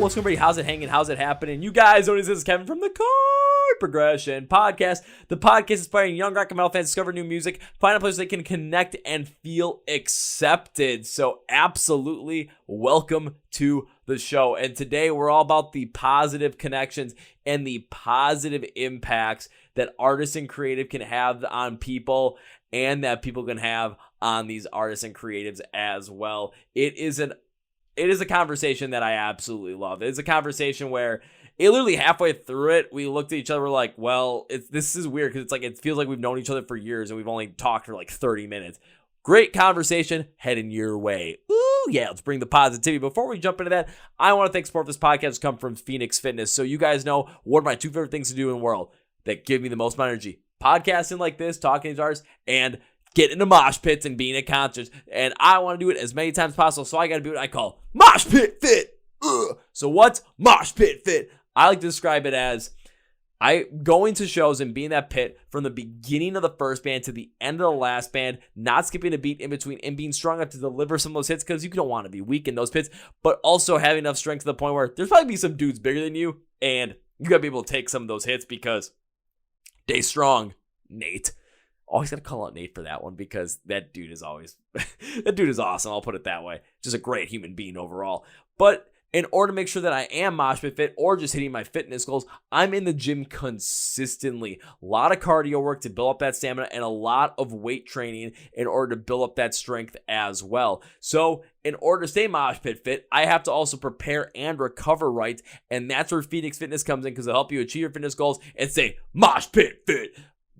what's going on, everybody? How's it hanging? How's it happening? You guys know this is Kevin from the Chord Progression Podcast. The podcast is inspiring young rock and metal fans to discover new music, find a place they can connect and feel accepted. So absolutely welcome to the show. And today we're all about the positive connections and the positive impacts that artists and creative can have on people and that people can have on these artists and creatives as well. It is a conversation that I absolutely love. It's a conversation where it literally halfway through it, we looked at each other, we're like, well, this is weird because it feels like we've known each other for years and we've only talked for like 30 minutes. Great conversation heading your way. Ooh, yeah, let's bring the positivity. Before we jump into that, I want to thank support for this podcast come from Phoenix Fitness. So you guys know what are my two favorite things to do in the world that give me the most energy. Podcasting like this, talking to these artists, and getting into mosh pits and being at concerts. And I want to do it as many times as possible, so I got to do what I call mosh pit fit. Ugh. So what's mosh pit fit? I like to describe it as going to shows and being in that pit from the beginning of the first band to the end of the last band, not skipping a beat in between and being strong enough to deliver some of those hits because you don't want to be weak in those pits, but also having enough strength to the point where there's probably be some dudes bigger than you and you got to be able to take some of those hits because stay strong, Nate. Always got to call out Nate for that one because that dude is that dude is awesome. I'll put it that way. Just a great human being overall. But in order to make sure that I am mosh pit fit or just hitting my fitness goals, I'm in the gym consistently. A lot of cardio work to build up that stamina and a lot of weight training in order to build up that strength as well. So in order to stay mosh pit fit, I have to also prepare and recover right. And that's where Phoenix Fitness comes in because they'll help you achieve your fitness goals and stay mosh pit fit.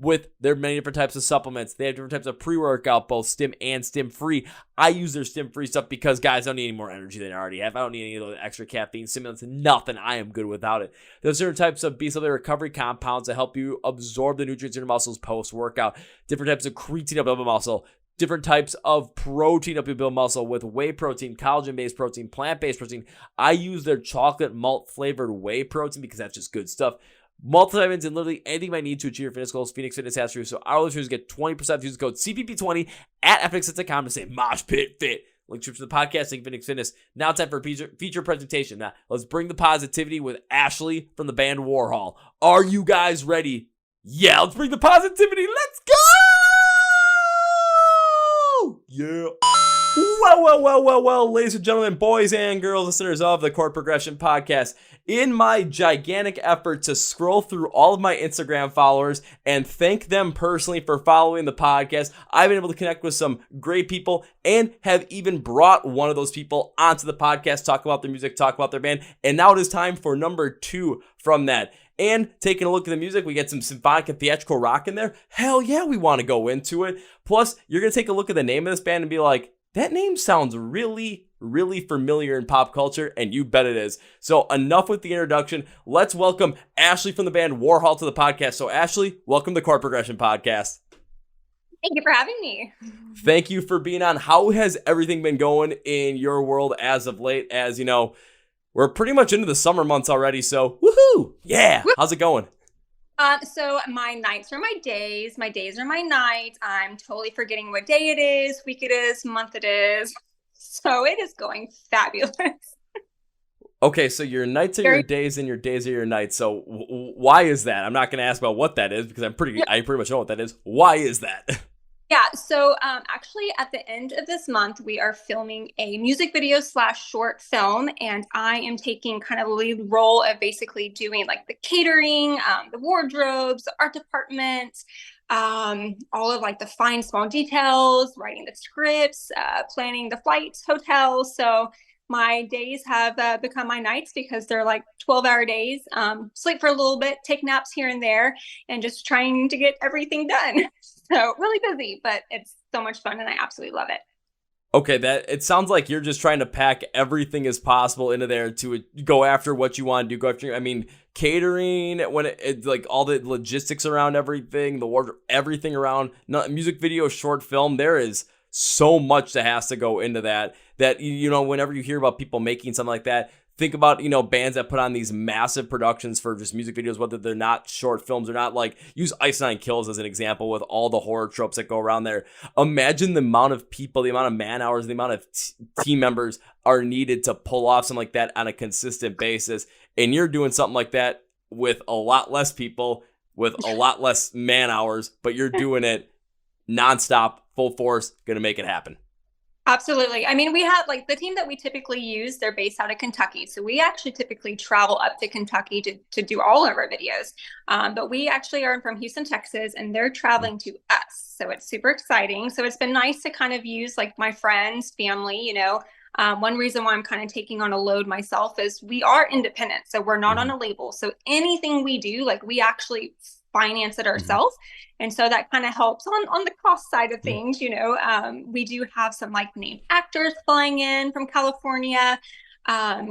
With their many different types of supplements. They have different types of pre-workout, both stim and stim-free. I use their stim-free stuff because, guys, I don't need any more energy than I already have. I don't need any of those extra caffeine stimulants. Nothing. I am good without it. There's certain types of B-cell recovery compounds that help you absorb the nutrients in your muscles post-workout. Different types of creatine to build muscle. Different types of protein to build muscle with whey protein, collagen-based protein, plant-based protein. I use their chocolate malt-flavored whey protein because that's just good stuff. Multivitamins and literally anything I need to achieve your fitness goals, Phoenix Fitness has for you. So our listeners get 20% use code CPP20 at FXFitness.com to say Mosh Pit Fit. Link to the podcast, link Phoenix Fitness. Now it's time for a feature presentation. Now let's bring the positivity with Ashely from the band Worhol. Are you guys ready? Yeah, let's bring the positivity. Let's go! Yeah. Well, ladies and gentlemen, boys and girls, listeners of the Chord Progression Podcast, in my gigantic effort to scroll through all of my Instagram followers and thank them personally for following the podcast, I've been able to connect with some great people and have even brought one of those people onto the podcast, talk about their music, talk about their band, and now it is time for number 2 from that. And taking a look at the music, we get some symphonic and theatrical rock in there. Hell yeah, we want to go into it. Plus, you're going to take a look at the name of this band and be like, that name sounds really, really familiar in pop culture, and you bet it is. So enough with the introduction. Let's welcome Ashely from the band Worhol to the podcast. So Ashely, welcome to the Chord Progression Podcast. Thank you for having me. Thank you for being on. How has everything been going in your world as of late? As you know, we're pretty much into the summer months already, so woohoo! Yeah, how's it going? So my nights are my days are my nights. I'm totally forgetting what day it is, week it is, month it is. So it is going fabulous. Okay, so your nights are your days and your days are your nights. So why is that? I'm not going to ask about what that is because I pretty much know what that is. Why is that? Yeah, so actually at the end of this month, we are filming a music video / short film, and I am taking kind of the lead role of basically doing like the catering, the wardrobes, the art department, all of like the fine small details, writing the scripts, planning the flights, hotels. So my days have become my nights because they're like 12-hour days. Sleep for a little bit, take naps here and there, and just trying to get everything done. So really busy, but it's so much fun and I absolutely love it. Okay, it sounds like you're just trying to pack everything as possible into there to go after what you want to do. Go after, I mean, catering, when it's like all the logistics around everything, the wardrobe, everything around music video, short film. There is so much that has to go into that, you know, whenever you hear about people making something like that, think about, bands that put on these massive productions for just music videos, whether they're not short films or not, like use Ice Nine Kills as an example with all the horror tropes that go around there. Imagine the amount of people, the amount of man hours, the amount of team members are needed to pull off something like that on a consistent basis. And you're doing something like that with a lot less people, with a lot less man hours, but you're doing it nonstop, full force, gonna make it happen. Absolutely. I mean, we have like the team that we typically use, they're based out of Kentucky. So we actually typically travel up to Kentucky to do all of our videos. But we actually are from Houston, Texas, and they're traveling to us. So it's super exciting. So it's been nice to kind of use like my friends, family, one reason why I'm kind of taking on a load myself is we are independent. So we're not on a label. So anything we do, like we actually finance it ourselves. And so that kind of helps on the cost side of things. We do have some like named actors flying in from California.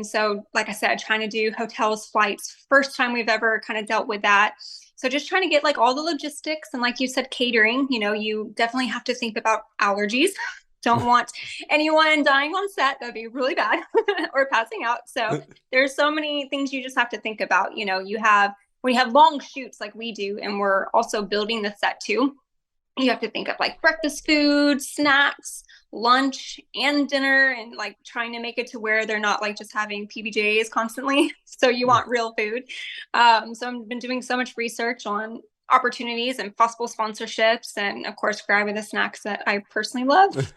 So like I said, trying to do hotels, flights, first time we've ever kind of dealt with that. So just trying to get like all the logistics and like you said, catering, you definitely have to think about allergies. Don't want anyone dying on set. That'd be really bad or passing out. So there's so many things you just have to think about. When you have long shoots like we do, and we're also building the set too, you have to think of like breakfast food, snacks, lunch, and dinner, and like trying to make it to where they're not like just having PBJs constantly. So you want real food. So I've been doing so much research on opportunities and possible sponsorships, and of course grabbing the snacks that I personally love.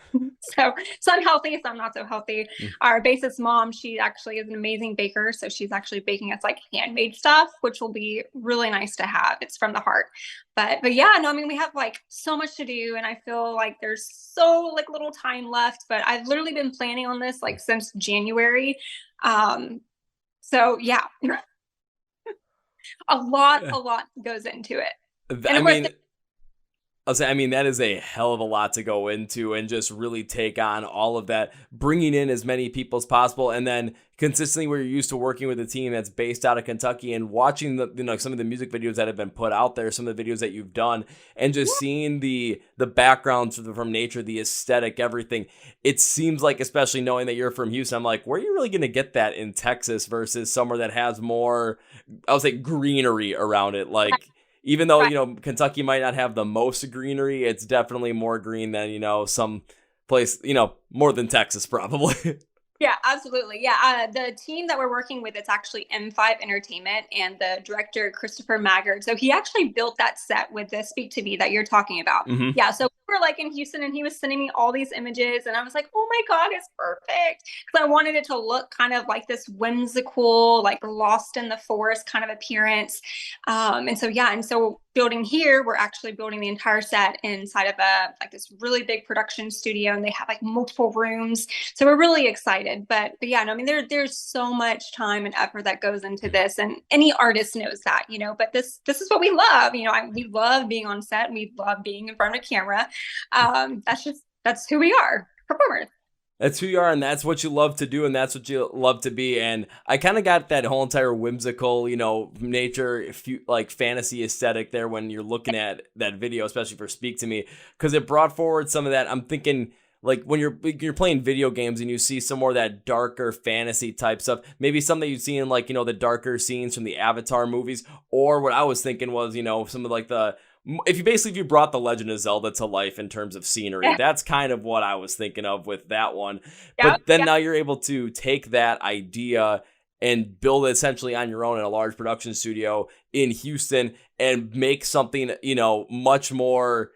So some healthy, some not so healthy. Our bassist mom, she actually is an amazing baker, so she's actually baking us like handmade stuff, which will be really nice to have. It's from the heart. But yeah, no, I mean, we have like so much to do, and I feel like there's so like little time left, but I've literally been planning on this like since January. So yeah. A lot goes into it. I mean, that is a hell of a lot to go into and just really take on all of that, bringing in as many people as possible. And then consistently where you're used to working with a team that's based out of Kentucky and watching some of the music videos that have been put out there, some of the videos that you've done, and just seeing the backgrounds from nature, the aesthetic, everything. It seems like, especially knowing that you're from Houston, I'm like, where are you really going to get that in Texas versus somewhere that has more, I would say, greenery around it? Like, even though, Kentucky might not have the most greenery, it's definitely more green than, some place, more than Texas probably. Yeah, absolutely. Yeah. The team that we're working with, it's actually M5 Entertainment, and the director, Christopher Maggard. So he actually built that set with the Speak to Me that you're talking about. Yeah. So we were like in Houston, and he was sending me all these images, and I was like, oh my God, it's perfect. Because I wanted it to look kind of like this whimsical, like lost in the forest kind of appearance. And so building here, we're actually building the entire set inside of this really big production studio, and they have like multiple rooms. So we're really excited. But yeah, no, I mean, there's so much time and effort that goes into this, and any artist knows that, but this is what we love. We love being on set, and we love being in front of a camera. That's who we are, performers. That's who you are, and that's what you love to do, and that's what you love to be. And I kind of got that whole entire whimsical, nature, like fantasy aesthetic there when you're looking at that video, especially for Speak to Me, because it brought forward some of that. I'm thinking, like, when you're playing video games and you see some more of that darker fantasy type stuff, maybe something that you'd see in like, the darker scenes from the Avatar movies, or what I was thinking was, some of like if you brought The Legend of Zelda to life in terms of scenery, that's kind of what I was thinking of with that one. But then now you're able to take that idea and build it essentially on your own in a large production studio in Houston and make something, much more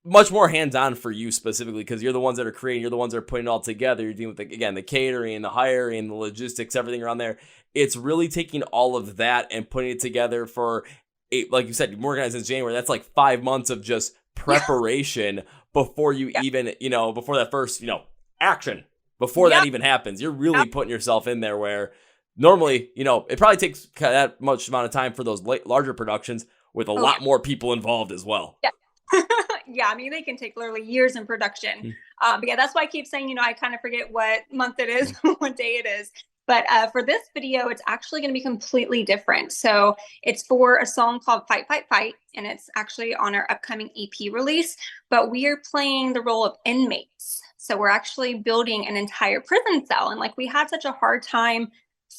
hands-on for you specifically, because you're the ones that are creating, you're the ones that are putting it all together. You're dealing with, the catering, the hiring, the logistics, everything around there. It's really taking all of that and putting it together for, like you said, you've been organized since January. That's like 5 months of just preparation before you even, before that first, action, before that even happens. You're really putting yourself in there where normally, it probably takes that much amount of time for those larger productions with a lot more people involved as well. Yeah. Yeah, I mean, they can take literally years in production. But yeah, that's why I keep saying, I kind of forget what month it is, what day it is. But for this video, it's actually going to be completely different. So it's for a song called Fight, Fight, Fight, and it's actually on our upcoming EP release. But we are playing the role of inmates. So we're actually building an entire prison cell. And like we had such a hard time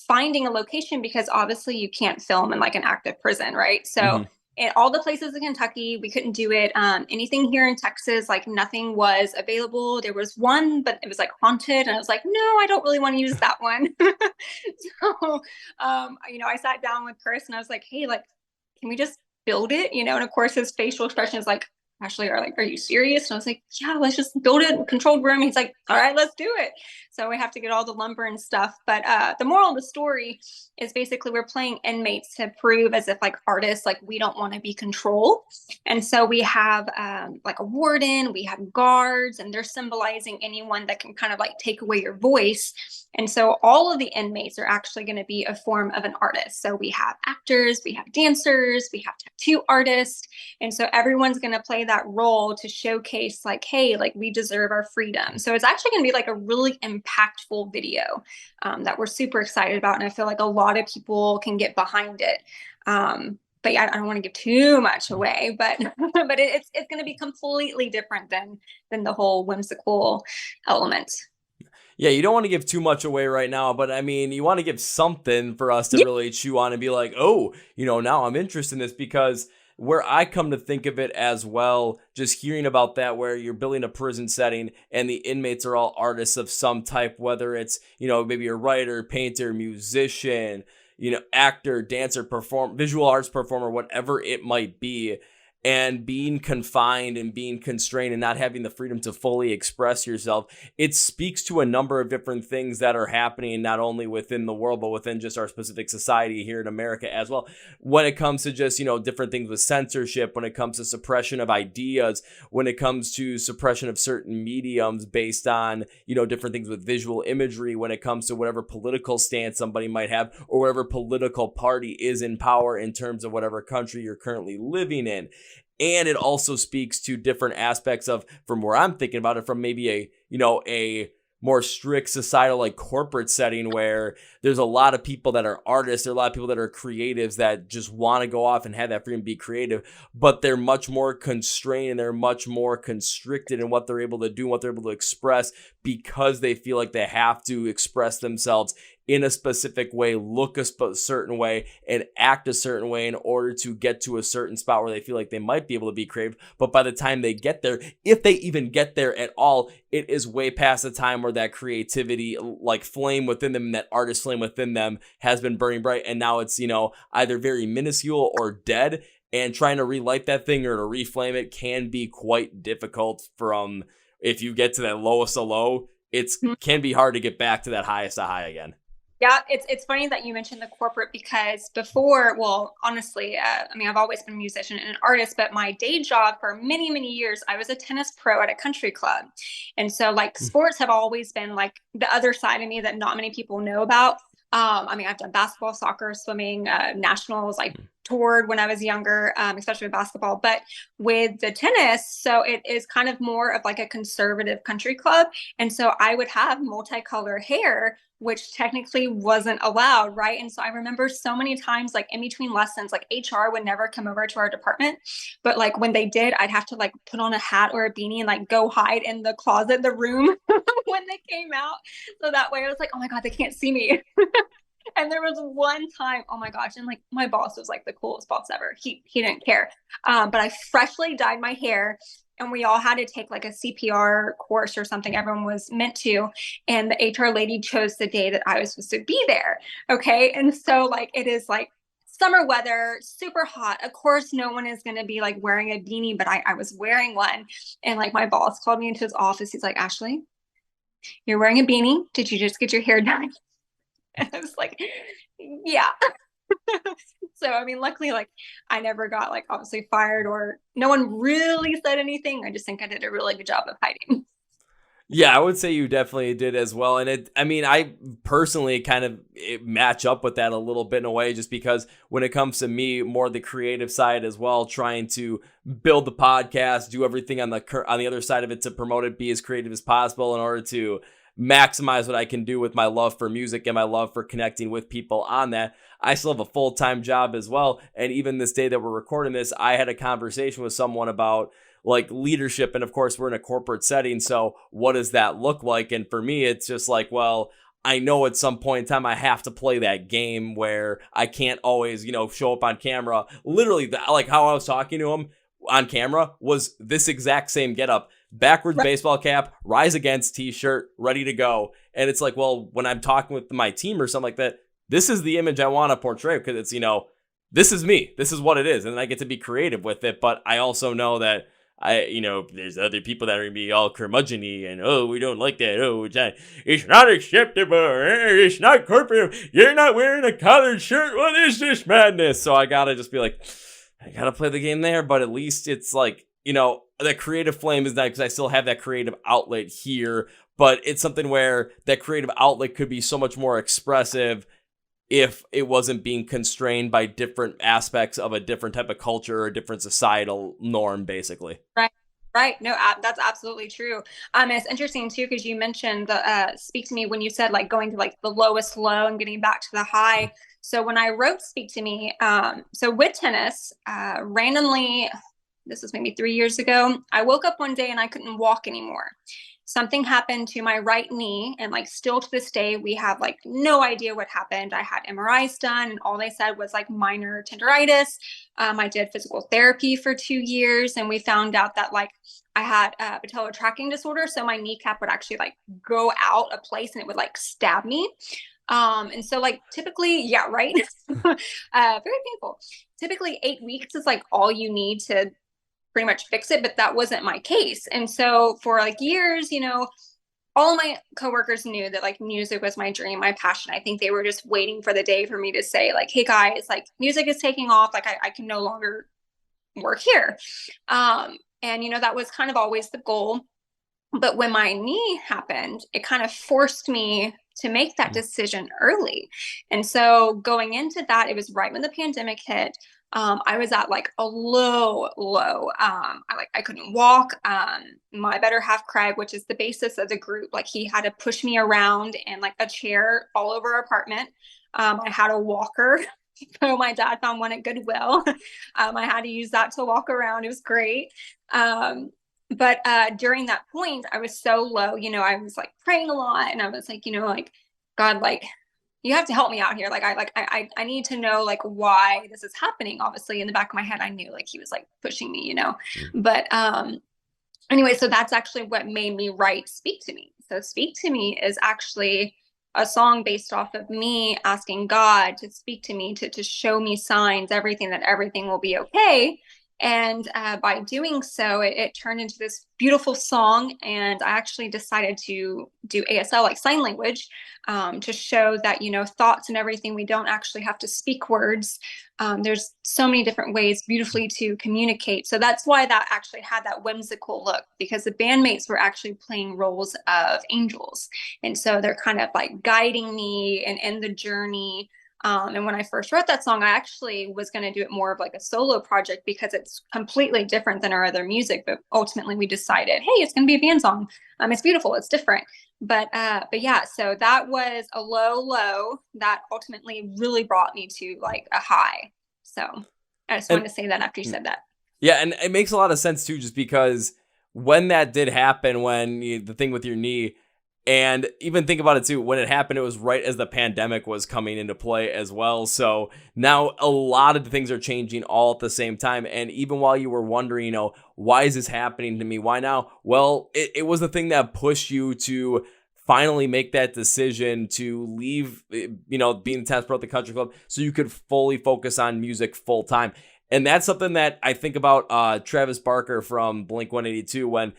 finding a location because obviously you can't film in like an active prison, right? So in all the places in Kentucky, we couldn't do it. Anything here in Texas, like nothing was available. There was one, but it was like haunted. And I was like, no, I don't really want to use that one. So, I sat down with Chris and I was like, hey, like, can we just build it? And of course his facial expression is like, Ashely, are you serious? And I was like, yeah, let's just build it in a controlled room. He's like, all right, let's do it. So we have to get all the lumber and stuff. But the moral of the story is basically we're playing inmates to prove as if like artists, like we don't want to be controlled. And so we have like a warden, we have guards, and they're symbolizing anyone that can kind of like take away your voice. And so all of the inmates are actually going to be a form of an artist. So we have actors, we have dancers, we have tattoo artists. And so everyone's going to play that role to showcase like, hey, like we deserve our freedom. So it's actually going to be like a really impactful video that we're super excited about. And I feel like a lot of people can get behind it. But yeah, I don't want to give too much away, but it's going to be completely different than the whole whimsical element. Yeah, you don't want to give too much away right now, but I mean, you want to give something for us to really chew on and be like, oh, now I'm interested in this, because where I come to think of it as well, just hearing about that, where you're building a prison setting and the inmates are all artists of some type, whether it's, maybe a writer, painter, musician, actor, dancer, visual arts performer, whatever it might be. And being confined and being constrained and not having the freedom to fully express yourself, it speaks to a number of different things that are happening, not only within the world, but within just our specific society here in America as well. When it comes to just, different things with censorship, when it comes to suppression of ideas, when it comes to suppression of certain mediums based on, different things with visual imagery, when it comes to whatever political stance somebody might have, or whatever political party is in power in terms of whatever country you're currently living in. And it also speaks to different aspects of, from where I'm thinking about it, from maybe a more strict societal, like corporate setting, where there's a lot of people that are artists, there are a lot of people that are creatives that just want to go off and have that freedom, be creative, but they're much more constrained and they're much more constricted in what they're able to do and what they're able to express, because they feel like they have to express themselves in a specific way, look a certain way, and act a certain way in order to get to a certain spot where they feel like they might be able to be creative. But by the time they get there, if they even get there at all, it is way past the time where that creativity, like flame within them, that artist flame within them, has been burning bright. And now it's, either very minuscule or dead. And trying to relight that thing or to reflame it can be quite difficult. From, if you get to that lowest of low, it can be hard to get back to that highest of high again. Yeah, it's funny that you mentioned the corporate, because before, well, honestly, I've always been a musician and an artist, but my day job for many, many years, I was a tennis pro at a country club. And so like sports have always been like the other side of me that not many people know about. I've done basketball, soccer, swimming, nationals, like toured when I was younger, especially with basketball, but with the tennis, so it is kind of more of like a conservative country club. And so I would have multicolored hair, which technically wasn't allowed, right? And so I remember so many times, like in between lessons, like HR would never come over to our department, but like when they did, I'd have to like put on a hat or a beanie and like go hide in the closet, the room when they came out. So that way I was like, oh my God, they can't see me. And there was one time, oh my gosh, and like my boss was like the coolest boss ever. He didn't care. But I freshly dyed my hair, and we all had to take like a CPR course or something. Everyone was meant to. And the HR lady chose the day that I was supposed to be there. Okay. And so like, it is like summer weather, super hot. Of course, no one is going to be like wearing a beanie, but I was wearing one. And like my boss called me into his office. He's like, Ashely, you're wearing a beanie. Did you just get your hair done? And I was like, yeah. So, luckily, like I never got like obviously fired, or no one really said anything. I just think I did a really good job of hiding. Yeah, I would say you definitely did as well. And I personally kind of match up with that a little bit in a way, just because when it comes to me, more the creative side as well, trying to build the podcast, do everything on the other side of it to promote it, be as creative as possible in order to maximize what I can do with my love for music and my love for connecting with people on that. I still have a full-time job as well. And even this day that we're recording this, I had a conversation with someone about like leadership. And of course, we're in a corporate setting. So what does that look like? And for me, it's just like, well, I know at some point in time I have to play that game where I can't always, show up on camera. Literally, like how I was talking to him on camera was this exact same getup. Backwards baseball cap, Rise Against t-shirt, ready to go. And it's like, well, when I'm talking with my team or something like that, this is the image I want to portray because it's, this is me. This is what it is. And then I get to be creative with it. But I also know that there's other people that are going to be all curmudgeon-y and, oh, we don't like that. Oh, it's not acceptable. It's not corporate. You're not wearing a collared shirt. What is this madness? So I got to just be like, I got to play the game there. But at least it's like, that creative flame is nice because I still have that creative outlet here. But it's something where that creative outlet could be so much more expressive if it wasn't being constrained by different aspects of a different type of culture or a different societal norm, basically. Right. No, that's absolutely true. It's interesting too, because you mentioned Speak to Me when you said like going to like the lowest low and getting back to the high. So when I wrote Speak to Me, so with tennis, randomly, this was maybe 3 years ago, I woke up one day and I couldn't walk anymore. Something happened to my right knee, and like still to this day, we have like no idea what happened. I had MRIs done and all they said was like minor tendinitis. I did physical therapy for 2 years and we found out that like I had patellar tracking disorder. So my kneecap would actually like go out of place and it would like stab me. And so like typically, yeah, right. Very painful. Typically 8 weeks is like all you need to pretty much fix it, but that wasn't my case. And so for like years, all of my coworkers knew that like music was my dream, my passion. I think they were just waiting for the day for me to say like, hey guys, like music is taking off. Like I can no longer work here. And that was kind of always the goal. But when my knee happened, it kind of forced me to make that decision early. And so going into that, it was right when the pandemic hit. I was at like a low. I couldn't walk. My better half, Craig, which is the basis of the group, like he had to push me around in like a chair all over our apartment. I had a walker. So my dad found one at Goodwill. I had to use that to walk around. It was great. But during that point, I was so low, I was like praying a lot and I was like, like, God, like, you have to help me out here. Like, I need to know like why this is happening. Obviously in the back of my head, I knew like he was like pushing me, but, anyway, so that's actually what made me write Speak to Me. So Speak to Me is actually a song based off of me asking God to speak to me, to show me signs, that everything will be okay. And by doing so, it turned into this beautiful song. And I actually decided to do ASL, like sign language, to show that, thoughts and everything, we don't actually have to speak words. There's so many different ways beautifully to communicate. So that's why that actually had that whimsical look, because the bandmates were actually playing roles of angels. And so they're kind of like guiding me and in the journey. And when I first wrote that song, I actually was going to do it more of like a solo project because it's completely different than our other music. But ultimately we decided, hey, it's going to be a band song. It's beautiful. It's different. But yeah, so that was a low that ultimately really brought me to like a high. So I just wanted to say that after you said that. Yeah. And it makes a lot of sense too, just because when that did happen, the thing with your knee, and even think about it too, when it happened, it was right as the pandemic was coming into play as well. So now a lot of the things are changing all at the same time. And even while you were wondering, why is this happening to me? Why now? Well, it was the thing that pushed you to finally make that decision to leave, being tennis pro at the country club so you could fully focus on music full time. And that's something that I think about Travis Barker from Blink-182 when,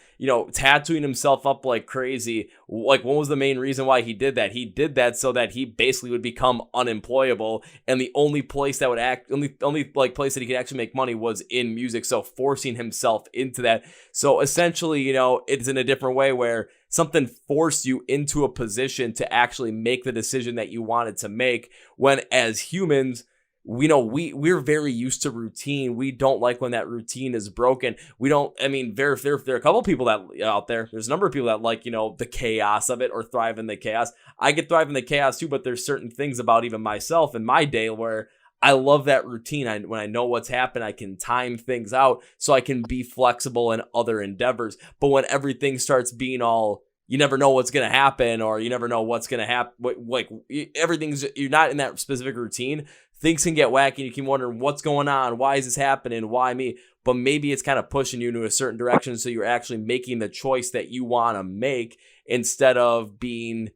tattooing himself up like crazy. Like, what was the main reason why he did that? He did that so that he basically would become unemployable. And the only place that would only like place that he could actually make money was in music. So forcing himself into that. So essentially, it's in a different way where something forced you into a position to actually make the decision that you wanted to make, when as humans, we're very used to routine. We don't like when that routine is broken. There are a couple people that out there, there's a number of people that like, the chaos of it or thrive in the chaos. I could thrive in the chaos too, but there's certain things about even myself and my day where I love that routine. When I know what's happened, I can time things out so I can be flexible in other endeavors. But when everything starts being all, you never know what's going to happen, or you never know what's going to happen, like everything's, you're not in that specific routine, things can get wacky and you can wonder what's going on, why is this happening, why me? But maybe it's kind of pushing you into a certain direction, so you're actually making the choice that you want to make instead of being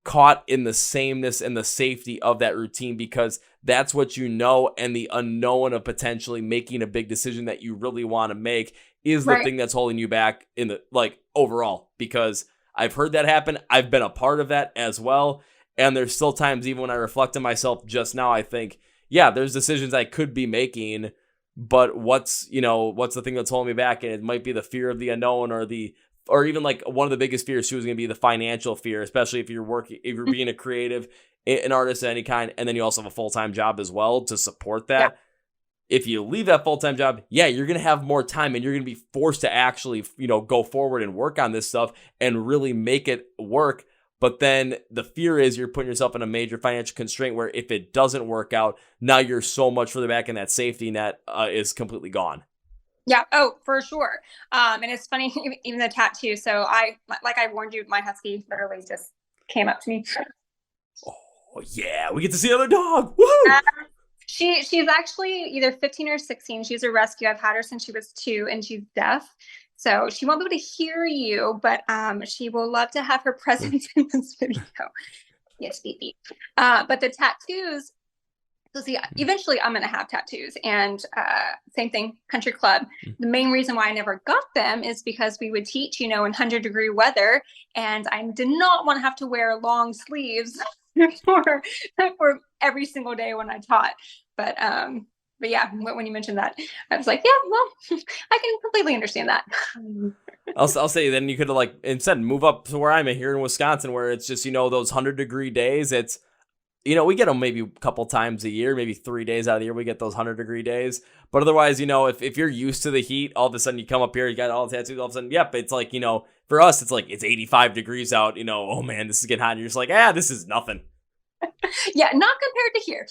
caught in the sameness and the safety of that routine, because that's what you know, and the unknown of potentially making a big decision that you really want to make is the thing that's holding you back in the, like, overall. Because I've heard that happen. I've been a part of that as well. And there's still times, even when I reflect on myself just now, I think, yeah, there's decisions I could be making, but what's the thing that's holding me back? And it might be the fear of the unknown, or even like one of the biggest fears too is going to be the financial fear, especially if you're being a creative, an artist of any kind, and then you also have a full-time job as well to support that. Yeah. If you leave that full-time job, yeah, you're going to have more time and you're going to be forced to actually, go forward and work on this stuff and really make it work. But then the fear is you're putting yourself in a major financial constraint where if it doesn't work out, now you're so much further back, and that safety net is completely gone. Yeah. Oh, for sure. And it's funny, even the tattoo. So I warned you, my husky literally just came up to me. Oh yeah, we get to see another dog. Woohoo! She's actually either 15 or 16. She's a rescue. I've had her since she was 2, and she's deaf. So she won't be able to hear you, but she will love to have her presence in this video. Yes, baby. But the tattoos, so see, eventually I'm going to have tattoos, and same thing, country club. The main reason why I never got them is because we would teach, in 100-degree weather, and I did not want to have to wear long sleeves for every single day when I taught. But yeah, when you mentioned that, I was like, yeah, well, I can completely understand that. I'll say then you could have, like, instead move up to where I'm at here in Wisconsin, where it's just, those 100-degree days. It's, we get them maybe a couple times a year, maybe 3 days out of the year. We get those 100-degree days. But otherwise, if you're used to the heat, all of a sudden you come up here, you got all the tattoos, all of a sudden, yep, it's like, for us, it's like, it's 85 degrees out, oh man, this is getting hot. And you're just like, this is nothing. Yeah, not compared to here.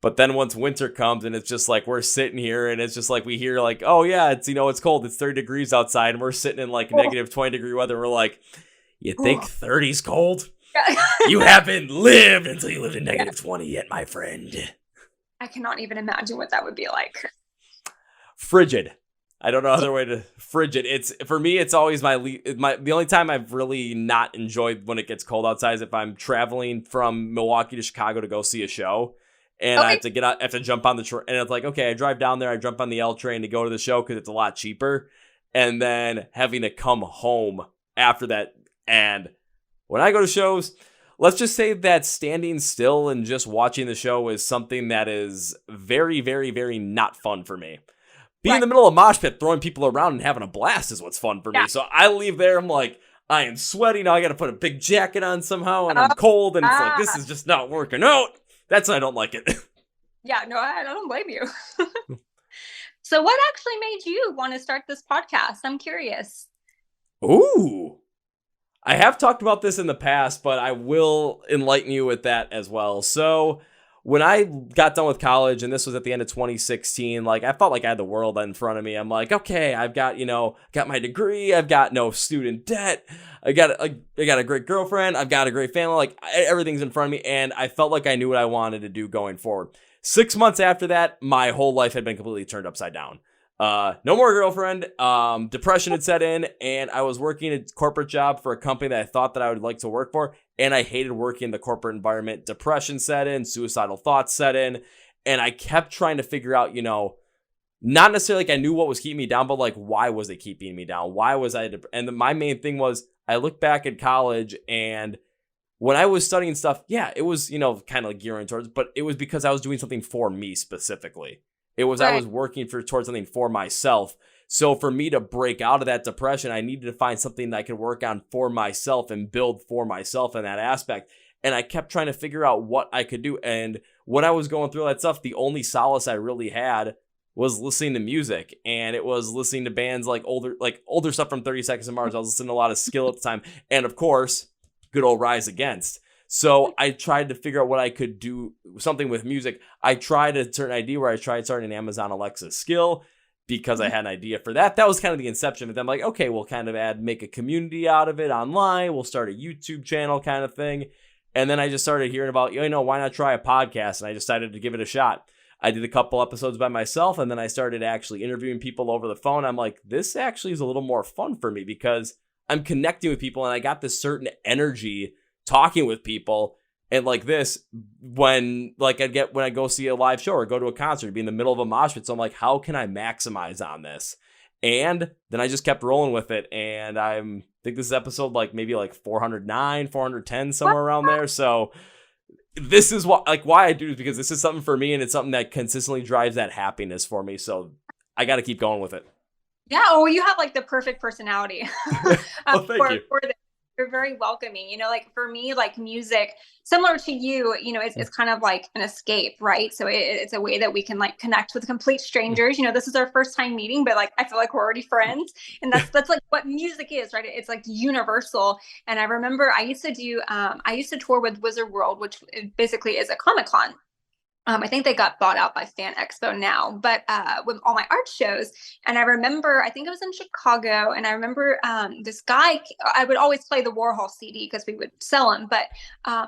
But then once winter comes and it's just like we're sitting here and it's just like we hear like, oh yeah, it's it's cold, it's 30 degrees outside, and we're sitting in like negative 20-degree weather. And we're like, you think 30's cold? You haven't lived until you lived in negative 20 yet, my friend. I cannot even imagine what that would be like. Frigid. I don't know other way to frigid. It's for me. It's always the only time I've really not enjoyed when it gets cold outside is if I'm traveling from Milwaukee to Chicago to go see a show, and I have to get out, I have to jump on the train, and it's like, okay, I drive down there, I jump on the L train to go to the show because it's a lot cheaper, and then having to come home after that. And when I go to shows, let's just say that standing still and just watching the show is something that is very, very, very not fun for me. Being in the middle of a mosh pit, throwing people around and having a blast is what's fun for me. So I leave there, I'm like, I am sweaty now. I got to put a big jacket on somehow, and I'm cold, and it's like, this is just not working out. That's why I don't like it. Yeah, no, I don't blame you. So what actually made you want to start this podcast? I'm curious. Ooh. I have talked about this in the past, but I will enlighten you with that as well. So when I got done with college, and this was at the end of 2016, like I felt like I had the world in front of me. I'm like, okay, I've got, got my degree. I've got no student debt. I got a great girlfriend. I've got a great family. Like everything's in front of me. And I felt like I knew what I wanted to do going forward. 6 months after that, my whole life had been completely turned upside down. No more girlfriend, depression had set in, and I was working a corporate job for a company that I thought that I would like to work for, and I hated working in the corporate environment. Depression set in, suicidal thoughts set in, and I kept trying to figure out, not necessarily like I knew what was keeping me down, but like, why was it keeping me down? Why was I, and my main thing was, I look back at college, and when I was studying stuff, yeah, it was, kind of like gearing towards, but it was because I was doing something for me specifically. It was, I was working towards something for myself. So for me to break out of that depression, I needed to find something that I could work on for myself and build for myself in that aspect. And I kept trying to figure out what I could do. And when I was going through that stuff, the only solace I really had was listening to music. And it was listening to bands like older stuff from 30 Seconds to Mars. I was listening to a lot of Skill at the time. And of course, good old Rise Against. So I tried to figure out what I could do, something with music. I tried a certain idea where I tried starting an Amazon Alexa skill because I had an idea for that. That was kind of the inception of it. I'm like, okay, we'll kind of make a community out of it online. We'll start a YouTube channel kind of thing. And then I just started hearing about, why not try a podcast? And I decided to give it a shot. I did a couple episodes by myself, and then I started actually interviewing people over the phone. I'm like, this actually is a little more fun for me because I'm connecting with people, and I got this certain energy talking with people. And like this, when I go see a live show or go to a concert, be in the middle of a mosh pit. So I'm like, how can I maximize on this? And then I just kept rolling with it. And I think this is episode maybe 409, 410, somewhere around there. So this is why I do this, because this is something for me, and it's something that consistently drives that happiness for me. So I got to keep going with it. Yeah. Well, you have the perfect personality. Well, thank you. For this. You're very welcoming. For me, music, similar to you, it's kind of like an escape, right? So it's a way that we can connect with complete strangers. This is our first time meeting, but I feel like we're already friends, and that's what music is, right? It's universal. And I remember I used to tour with Wizard World, which basically is a Comic-Con. I think they got bought out by Fan Expo now, but with all my art shows. And I remember, I think it was in Chicago, and I remember this guy, I would always play the Warhol CD because we would sell them, but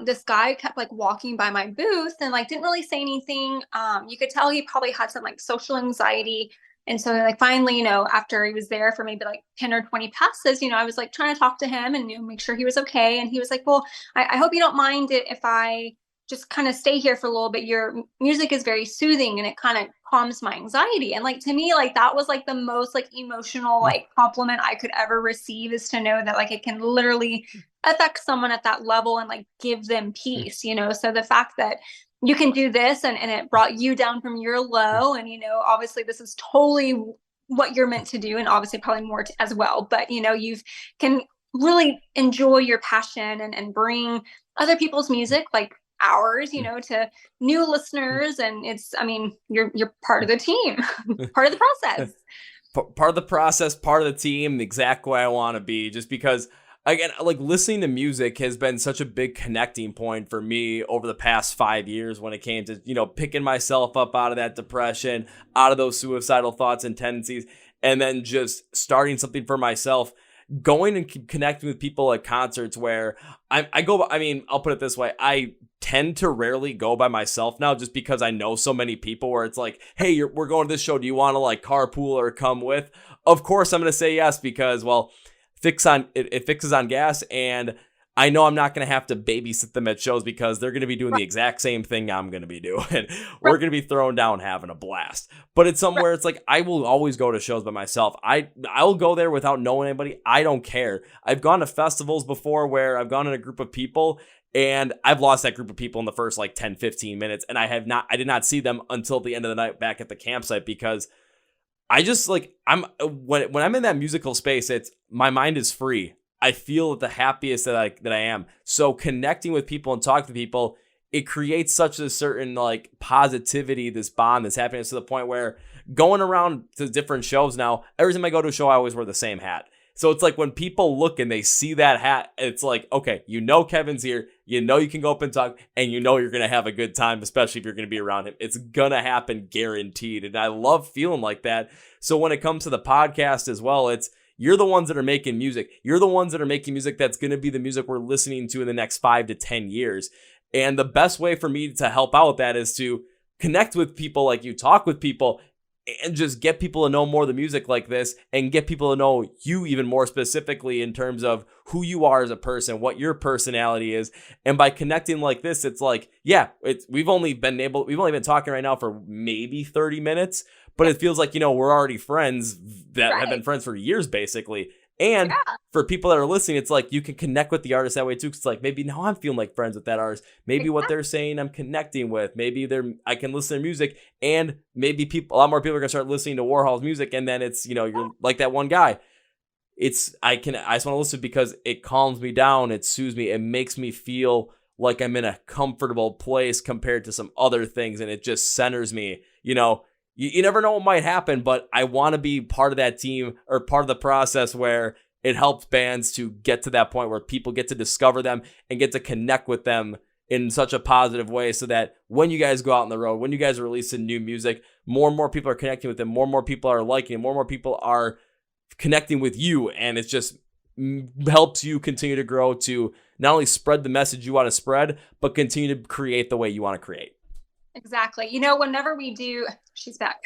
this guy kept walking by my booth and didn't really say anything. You could tell he probably had some social anxiety. And so finally, after he was there for maybe 10 or 20 passes, I was trying to talk to him and make sure he was okay. And he was like, well, I hope you don't mind it if I just kind of stay here for a little bit. Your music is very soothing and it kind of calms my anxiety. And to me, that was the most emotional compliment I could ever receive, is to know that it can literally affect someone at that level and give them peace, So the fact that you can do this and it brought you down from your low, and obviously this is totally what you're meant to do, and obviously probably more as well, but you can really enjoy your passion and bring other people's music ours, to new listeners. And you're part of the team, part of the process. Part of the process, part of the team, the exact way I want to be, just because, again, listening to music has been such a big connecting point for me over the past 5 years when it came to, picking myself up out of that depression, out of those suicidal thoughts and tendencies, and then just starting something for myself. Going and connecting with people at concerts where I'll put it this way. I tend to rarely go by myself now, just because I know so many people where it's hey, we're going to this show. Do you want to carpool or come with? Of course, I'm going to say yes, because, well, it fixes on gas, and I know I'm not going to have to babysit them at shows, because they're going to be doing the exact same thing I'm going to be doing. We're going to be throwing down, having a blast. But it's somewhere it's I will always go to shows by myself. I'll go there without knowing anybody. I don't care. I've gone to festivals before where I've gone in a group of people, and I've lost that group of people in the first 10, 15 minutes. And I did not see them until the end of the night back at the campsite, because I just when I'm in that musical space, my mind is free. I feel the happiest that I am. So connecting with people and talking to people, it creates such a certain positivity, this bond that's happening, to the point where going around to different shows now, every time I go to a show, I always wear the same hat. So it's when people look and they see that hat, it's okay, Kevin's here, you can go up and talk, and you're going to have a good time, especially if you're going to be around him. It's going to happen, guaranteed. And I love feeling like that. So when it comes to the podcast as well, you're the ones that are making music. You're the ones that are making music that's going to be the music we're listening to in the next 5 to 10 years. And the best way for me to help out with that is to connect with people like you, talk with people, and just get people to know more of the music like this, and get people to know you even more specifically in terms of who you are as a person, what your personality is. And by connecting like this, we've only been talking right now for maybe 30 minutes, but it feels we're already friends that have been friends for years, basically. And for people that are listening, it's you can connect with the artist that way too. Cause maybe now I'm feeling like friends with that artist. Maybe what they're saying I'm connecting with. Maybe I can listen to music, and maybe a lot more people are gonna start listening to Warhol's music. And then it's, you're like that one guy. I just want to listen because it calms me down. It soothes me. It makes me feel like I'm in a comfortable place compared to some other things. And it just centers me, You never know what might happen, but I want to be part of that team, or part of the process where it helps bands to get to that point where people get to discover them and get to connect with them in such a positive way, so that when you guys go out on the road, when you guys are releasing new music, more and more people are connecting with them, more and more people are liking it, more and more people are connecting with you, and it just helps you continue to grow, to not only spread the message you want to spread, but continue to create the way you want to create. Exactly. Whenever we do, she's back.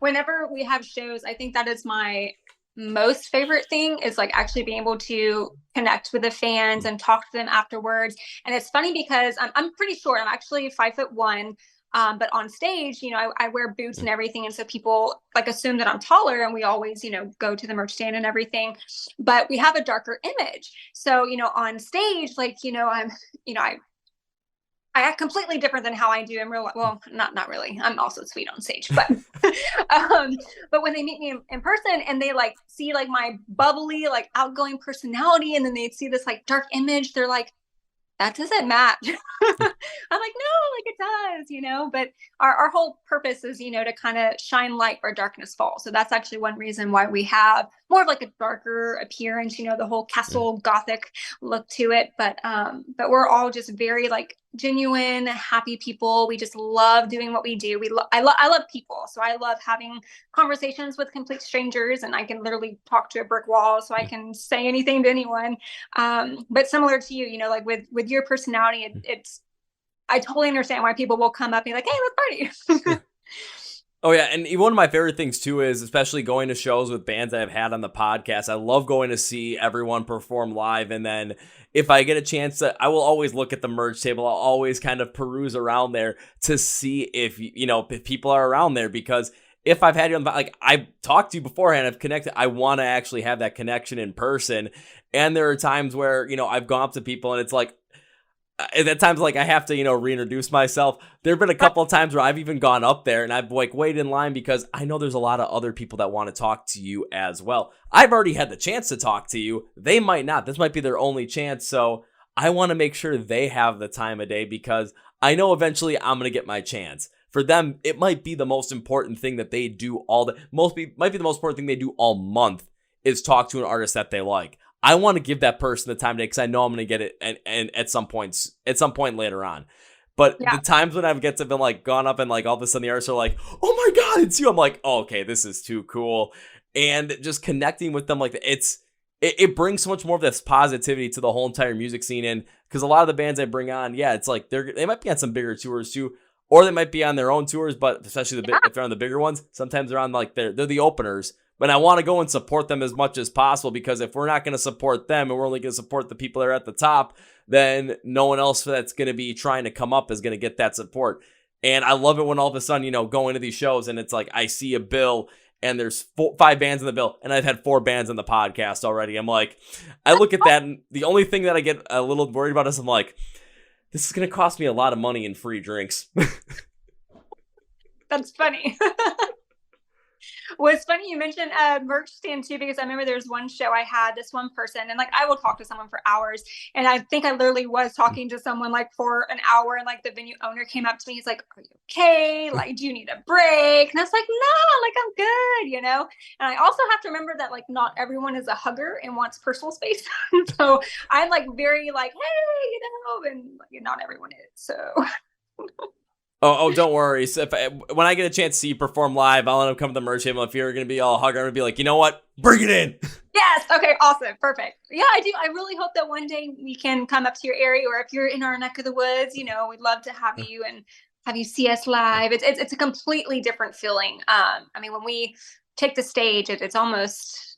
Whenever we have shows, I think that is my most favorite thing, is like actually being able to connect with the fans and talk to them afterwards. And it's funny because I'm pretty short. I'm actually 5'1". But on stage, I wear boots and everything. And so people like assume that I'm taller, and we always, go to the merch stand and everything, but we have a darker image. So, on stage, like, I act completely different than how I do in real life. Well, not really. I'm also sweet on stage, but, but when they meet me in person and they like see like my bubbly, like outgoing personality, and then they see this like dark image, they're like, that doesn't match. I'm like, no, like it does, but our whole purpose is, to kind of shine light where darkness falls. So that's actually one reason why we have more of like a darker appearance, the whole castle gothic look to it. But we're all just very like genuine, happy people. We just love doing what we do. I love people. So I love having conversations with complete strangers, and I can literally talk to a brick wall, so I can say anything to anyone. But similar to you, like with your personality, I totally understand why people will come up and be like, hey, let's party. Oh, yeah. And one of my favorite things, too, is especially going to shows with bands that I've had on the podcast. I love going to see everyone perform live. And then if I get a chance I will always look at the merch table. I'll always kind of peruse around there to see if people are around there, because if I've had you on, like, I've talked to you beforehand, I've connected, I want to actually have that connection in person. And there are times where, I've gone up to people and it's like, at times, like, I have to, reintroduce myself. There have been a couple of times where I've even gone up there and I've like waited in line, because I know there's a lot of other people that want to talk to you as well. I've already had the chance to talk to you. They might not. This might be their only chance. So I want to make sure they have the time of day, because I know eventually I'm going to get my chance. For them, it might be the most important thing that they do might be the most important thing they do all month, is talk to an artist that they like. I want to give that person the time today, because I know I'm going to get it and at some point later on. But the times when I've get to been like gone up and like all of a sudden the artists are like, oh my God, it's you. I'm like, oh, okay, this is too cool. And just connecting with them, like it brings so much more of this positivity to the whole entire music scene. And because a lot of the bands I bring on, it's like they might be on some bigger tours too, or they might be on their own tours, but especially if they're on the bigger ones, sometimes they're on like they're the openers. But I want to go and support them as much as possible, because if we're not going to support them and we're only going to support the people that are at the top, then no one else that's going to be trying to come up is going to get that support. And I love it when all of a sudden, going to these shows and it's like I see a bill and there's 5 bands in the bill, and I've had 4 bands on the podcast already. I'm like, I look at that, and the only thing that I get a little worried about is I'm like, this is going to cost me a lot of money in free drinks. That's funny. Well, it's funny you mentioned merch stand too, because I remember there was one show I had this one person, and like I will talk to someone for hours, and I think I literally was talking to someone like for an hour, and like the venue owner came up to me, he's like, are you okay? Like, do you need a break? And I was like, no, like I'm good, And I also have to remember that like not everyone is a hugger and wants personal space. So I'm like very like, hey, and like, not everyone is. So Oh, don't worry. So when I get a chance to see you perform live, I'll end up coming to the merch table. If you're going to be all hugger, I'm going to be like, you know what? Bring it in. Yes. Okay. Awesome. Perfect. Yeah, I do. I really hope that one day we can come up to your area, or if you're in our neck of the woods, we'd love to have you and have you see us live. It's a completely different feeling. I mean, when we take the stage, it's almost,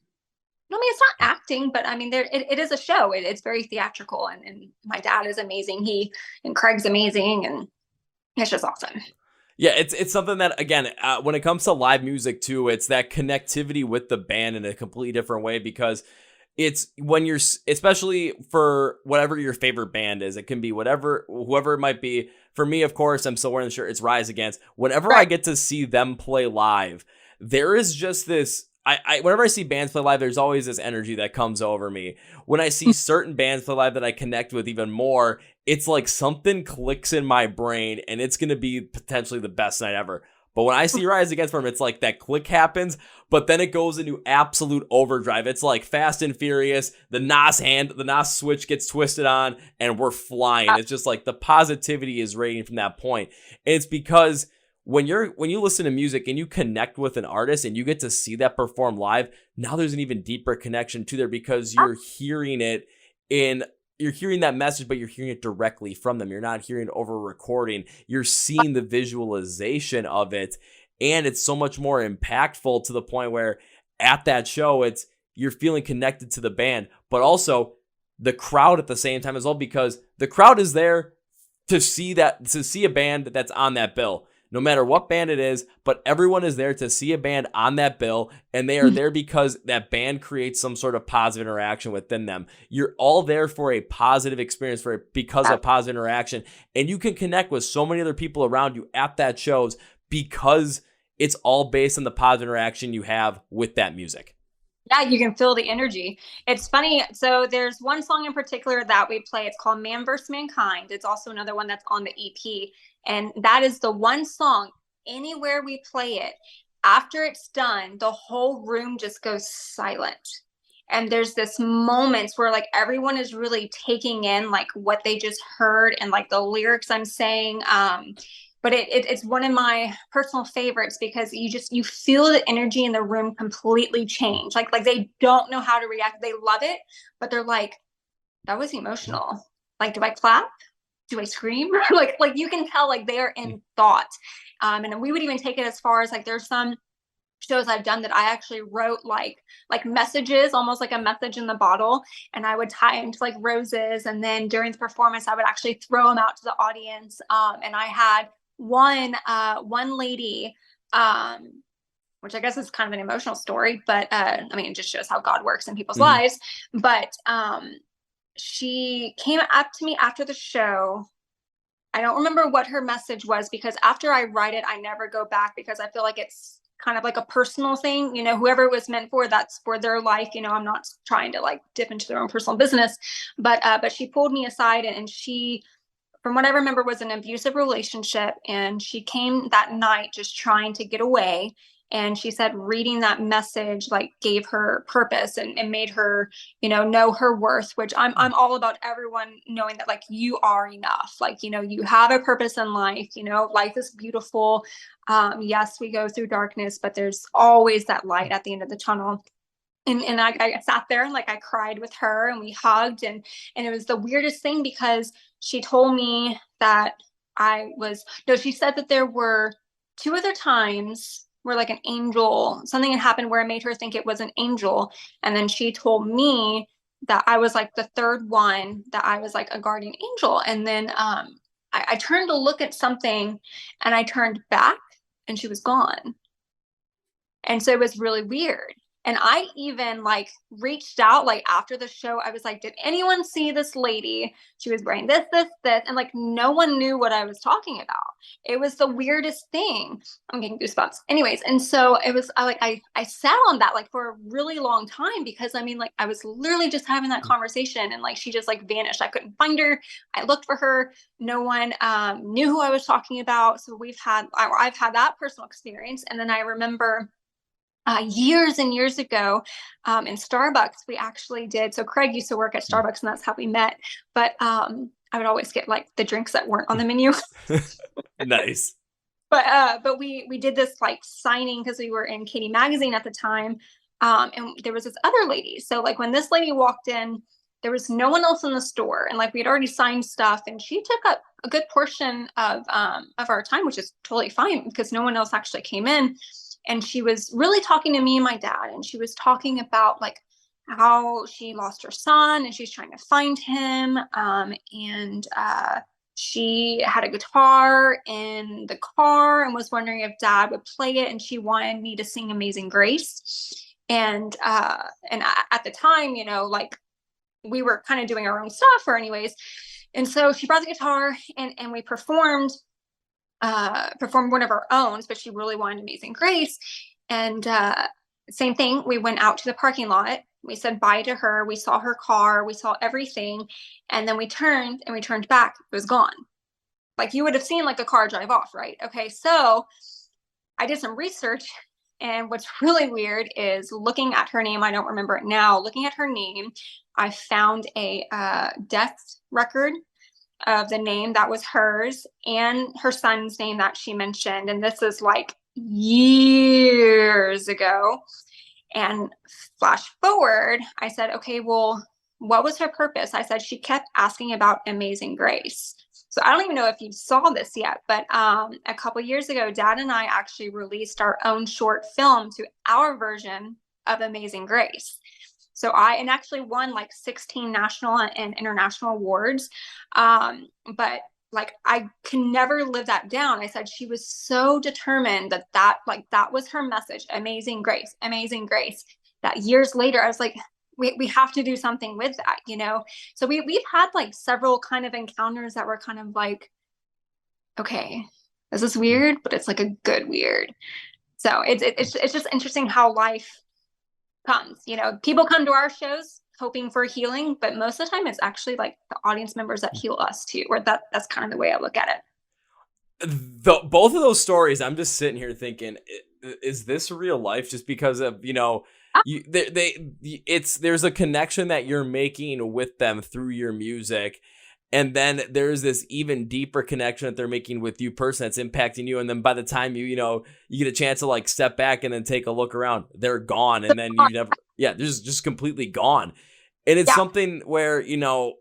it's not acting, but I mean, it is a show. It's very theatrical, and my dad is amazing. And Craig's amazing, and it's just awesome. Yeah, it's something that, again, when it comes to live music too, it's that connectivity with the band in a completely different way, because it's when you're, especially for whatever your favorite band is, it can be whoever it might be. For me, of course, I'm still wearing the shirt, it's Rise Against. Whenever I get to see them play live, there is just this, whenever I see bands play live, there's always this energy that comes over me. When I see certain bands play live that I connect with even more, it's like something clicks in my brain, and it's going to be potentially the best night ever. But when I see Rise Against Form, it's like that click happens, but then it goes into absolute overdrive. It's like Fast and Furious. The NOS switch gets twisted on, and we're flying. It's just like the positivity is radiating from that point. And it's because when you listen to music and you connect with an artist and you get to see that perform live, now there's an even deeper connection to there because you're hearing it you're hearing that message, but you're hearing it directly from them. You're not hearing it over recording. You're seeing the visualization of it, and it's so much more impactful to the point where at that show, you're feeling connected to the band, but also the crowd at the same time as well, because the crowd is there to see a band that's on that bill. No matter what band it is, but everyone is there to see a band on that bill, and they are there because that band creates some sort of positive interaction within them. You're all there for a positive experience because of positive interaction, and you can connect with so many other people around you at that shows because it's all based on the positive interaction you have with that music. Yeah, you can feel the energy. It's funny. So there's one song in particular that we play. It's called Man vs. Mankind. It's also another one that's on the EP. And that is the one song, anywhere we play it, after it's done, the whole room just goes silent. And there's this moments where like everyone is really taking in like what they just heard and like the lyrics I'm saying. But it's one of my personal favorites because you feel the energy in the room completely change. Like they don't know how to react. They love it, but they're like, that was emotional. Like, do I clap? Do I scream? like you can tell like they are in thought. And we would even take it as far as like there's some shows I've done that I actually wrote like messages, almost like a message in the bottle, and I would tie into like roses, and then during the performance I would actually throw them out to the audience. And I had one lady, which I guess is kind of an emotional story, but I mean, it just shows how God works in people's lives. But she came up to me after the show. I don't remember what her message was because after I write it, I never go back because I feel like it's kind of like a personal thing. You know, whoever it was meant for, that's for their life. You know, I'm not trying to like dip into their own personal business. But she pulled me aside and she, from what I remember, was an abusive relationship. And she came that night just trying to get away. And she said reading that message like gave her purpose and made her, you know her worth, which I'm all about everyone knowing that like you are enough. Like, you know, you have a purpose in life, you know, life is beautiful. Yes, we go through darkness, but there's always that light at the end of the tunnel. And I sat there and like I cried with her and we hugged and it was the weirdest thing because she told me that she said that there were 2 other times where like an angel, something had happened where it made her think it was an angel. And then she told me that I was like the 3rd one, that I was like a guardian angel. And then I turned to look at something and I turned back and she was gone. And so it was really weird. And I even like reached out like after the show. I was like, did anyone see this lady? She was wearing this. And like no one knew what I was talking about. It was the weirdest thing. I'm getting goosebumps. Anyways, and so it was I sat on that like for a really long time because I mean like I was literally just having that conversation and like she just like vanished. I couldn't find her. I looked for her. No one knew who I was talking about. So I've had that personal experience. And then I remember years and years ago in Starbucks, we actually did. So Craig used to work at Starbucks and that's how we met. But I would always get like the drinks that weren't on the menu. Nice. But we did this like signing because we were in Katie magazine at the time. And there was this other lady. So like when this lady walked in, there was no one else in the store. And like we had already signed stuff and she took up a good portion of our time, which is totally fine because no one else actually came in. And she was really talking to me and my dad. And she was talking about like how she lost her son and she's trying to find him. And she had a guitar in the car and was wondering if dad would play it. And she wanted me to sing Amazing Grace. And at the time, you know, like we were kind of doing our own stuff or anyways. And so she brought the guitar and we performed one of our own, but she really wanted Amazing Grace. And same thing, we went out to the parking lot. We said bye to her. We saw her car. We saw everything. And then we turned back. It was gone. Like you would have seen like a car drive off, right? Okay, so I did some research, and what's really weird is looking at her name. I don't remember it now. Looking at her name, I found a death record of the name that was hers and her son's name that she mentioned. And this is like years ago. And flash forward, I said, okay, well, what was her purpose? I said, she kept asking about Amazing Grace. So I don't even know if you saw this yet, but a couple years ago, Dad and I actually released our own short film to our version of Amazing Grace. So I actually won like 16 national and international awards. But like, I can never live that down. I said, she was so determined that was her message. Amazing Grace, Amazing Grace. That years later, I was like, we have to do something with that, you know? So we've had like several kind of encounters that were kind of like, okay, this is weird, but it's like a good weird. So it's just interesting how life comes, you know. People come to our shows hoping for healing, but most of the time it's actually like the audience members that heal us too, or that's kind of the way I look at it. Both of those stories, I'm just sitting here thinking, is this real life? Just because of, you know, there's a connection that you're making with them through your music. And then there's this even deeper connection that they're making with you personally that's impacting you. And then by the time you get a chance to like step back and then take a look around, they're gone. And then they're just completely gone. And it's something where, you know,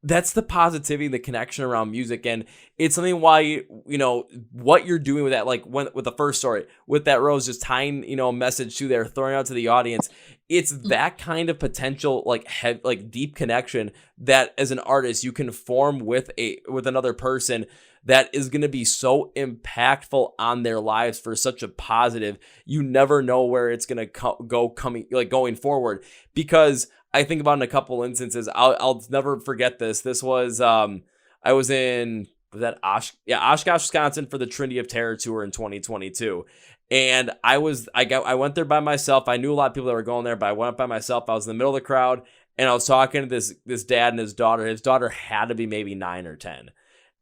that's the positivity, the connection around music. And it's something why, you know, what you're doing with that, like with the first story, with that rose, just tying, you know, a message to there, throwing out to the audience. It's that kind of potential, like deep connection that as an artist you can form with another person that is going to be so impactful on their lives for such a positive. You never know where it's going to going forward, because I think about in a couple instances, I'll never forget this. This was, I was in, Oshkosh, Wisconsin for the Trinity of Terror tour in 2022. And I went there by myself. I knew a lot of people that were going there, but I went by myself. I was in the middle of the crowd and I was talking to this dad and his daughter. His daughter had to be maybe 9 or 10.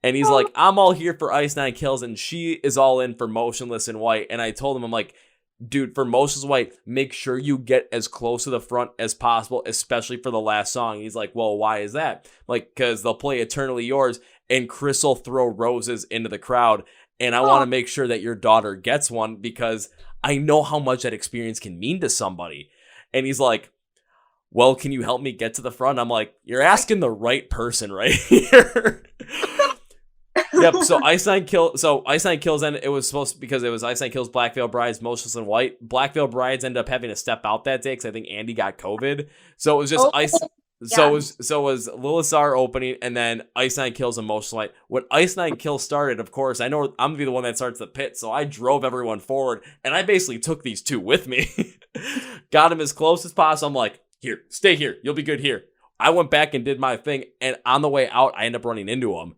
And he's like, I'm all here for Ice Nine Kills, and she is all in for Motionless in White. And I told him, I'm like, dude, for Motionless in White, make sure you get as close to the front as possible, especially for the last song. He's like, well, why is that? Like, because they'll play Eternally Yours, and Chris will throw roses into the crowd. And I want to make sure that your daughter gets one, because I know how much that experience can mean to somebody. And he's like, well, can you help me get to the front? I'm like, you're asking the right person right here. Yep. So Ice Nine Kills, and it was supposed to, because it was Ice Nine Kills, Black Veil Brides, Motionless in White. Black Veil Brides ended up having to step out that day because I think Andy got COVID. So it was just So it was Lilith Czar opening, and then Ice Nine Kills and Motionless in White. When Ice Nine Kills started, of course, I know I'm gonna be the one that starts the pit, so I drove everyone forward, and I basically took these two with me, got them as close as possible. I'm like, here, stay here, you'll be good here. I went back and did my thing, and on the way out, I ended up running into him,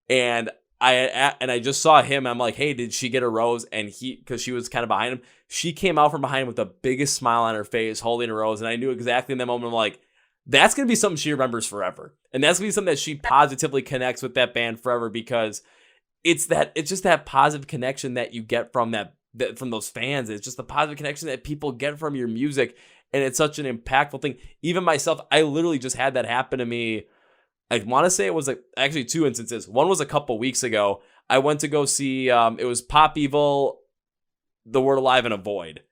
and I just saw him. I'm like, hey, did she get a rose? And because she was kind of behind him, she came out from behind him with the biggest smile on her face, holding a rose, and I knew exactly in that moment, I'm like, that's going to be something she remembers forever. And that's going to be something that she positively connects with that band forever, because it's just that positive connection that you get from from those fans. It's just the positive connection that people get from your music. And it's such an impactful thing. Even myself, I literally just had that happen to me. I want to say it was actually 2 instances. One was a couple weeks ago. I went to go see, it was Pop Evil, The Word Alive, and Avoid.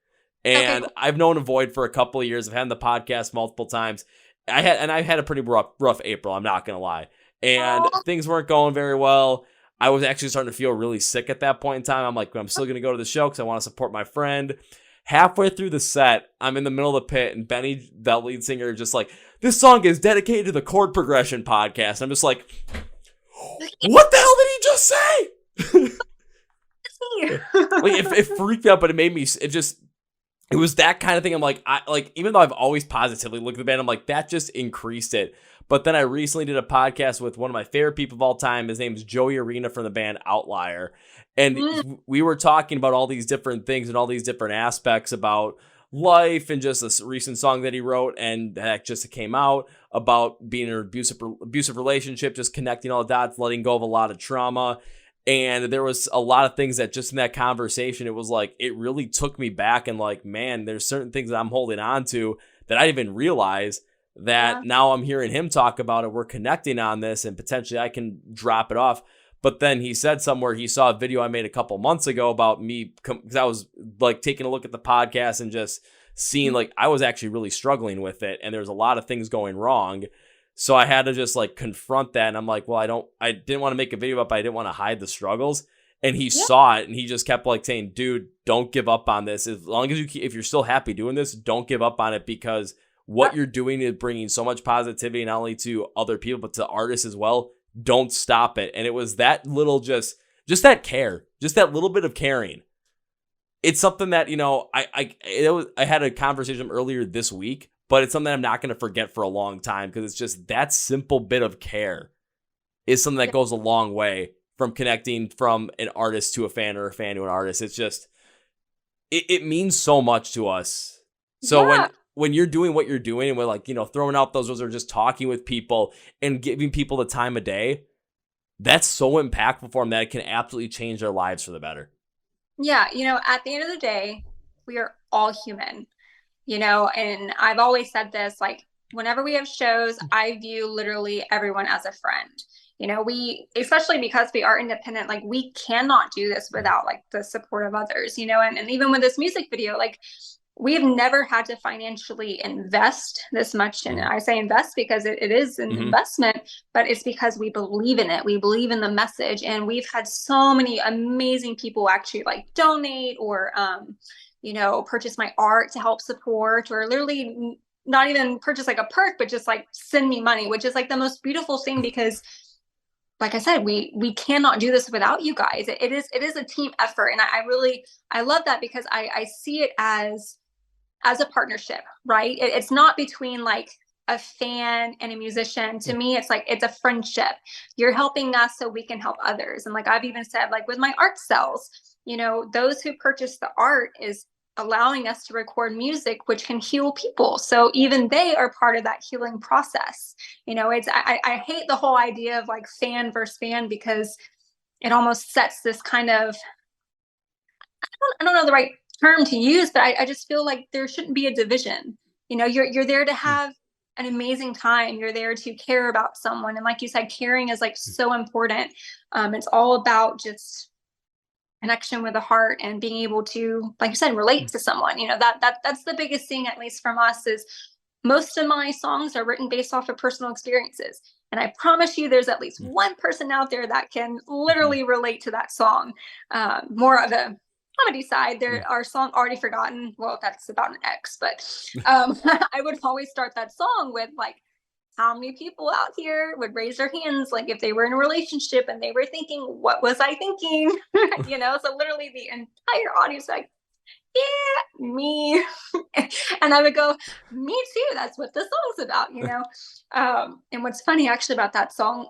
And I've known Avoid for a couple of years. I've had the podcast multiple times. I had a pretty rough April, I'm not going to lie. And things weren't going very well. I was actually starting to feel really sick at that point in time. I'm like, I'm still going to go to the show because I want to support my friend. Halfway through the set, I'm in the middle of the pit, and Benny, the lead singer, just like, this song is dedicated to the Chord Progression Podcast. I'm just like, what the hell did he just say? Like, it freaked me out, but it made me, it was that kind of thing. I'm like, even though I've always positively looked at the band, I'm like, that just increased it. But then I recently did a podcast with one of my favorite people of all time. His name's Joey Arena from the band Outlier. And we were talking about all these different things and all these different aspects about life, and just this recent song that he wrote and that just came out about being in an abusive relationship, just connecting all the dots, letting go of a lot of trauma. And there was a lot of things that just in that conversation, it was like, it really took me back and like, man, there's certain things that I'm holding on to that I didn't even realize that now I'm hearing him talk about it. We're connecting on this and potentially I can drop it off. But then he said somewhere he saw a video I made a couple months ago about me, because I was like taking a look at the podcast and just seeing like I was actually really struggling with it. And there's a lot of things going wrong. So I had to just like confront that. And I'm like, well, I didn't want to make a video about it, but I didn't want to hide the struggles. And he saw it and he just kept like saying, dude, don't give up on this. As long as if you're still happy doing this, don't give up on it, because what you're doing is bringing so much positivity, not only to other people, but to artists as well. Don't stop it. And it was that little, just that care, just that little bit of caring. It's something that, you know, I had a conversation earlier this week, but it's something I'm not going to forget for a long time, because it's just that simple bit of care is something that goes a long way from connecting from an artist to a fan or a fan to an artist. It's just, it means so much to us. So when you're doing what you're doing and we're like, you know, throwing out those are just talking with people and giving people the time of day, that's so impactful for them that it can absolutely change their lives for the better. Yeah. You know, at the end of the day, we are all human, you know, and I've always said this, like, whenever we have shows, I view literally everyone as a friend. You know, especially because we are independent, like we cannot do this without like the support of others, you know, and even with this music video, like we've never had to financially invest this much. And I say invest because it is an investment, but it's because we believe in it. We believe in the message. And we've had so many amazing people actually like donate or, you know, purchase my art to help support, or literally not even purchase like a perk, but just like send me money, which is like the most beautiful thing, because like I said, we cannot do this without you guys. It is a team effort. And I love that, because I see it as a partnership, right? It's not between like a fan and a musician. To me, it's like, it's a friendship. You're helping us so we can help others. And like I've even said, like with my art sales, you know, those who purchase the art is allowing us to record music, which can heal people. So even they are part of that healing process. You know, I hate the whole idea of like fan versus fan, because it almost sets this kind of, I don't know the right term to use, but I just feel like there shouldn't be a division. You know, you're there to have an amazing time. You're there to care about someone. And like you said, caring is like so important. It's all about just connection with the heart and being able to, like you said, relate to someone. You know, that's the biggest thing, at least from us, is most of my songs are written based off of personal experiences. And I promise you, there's at least one person out there that can literally relate to that song. More of a comedy side, there our song Already Forgotten, well, that's about an ex, but I would always start that song with like, how many people out here would raise their hands like if they were in a relationship and they were thinking, what was I thinking? You know, so literally the entire audience like, yeah, me. And I would go, me too, that's what the song's about, you know. And what's funny actually about that song,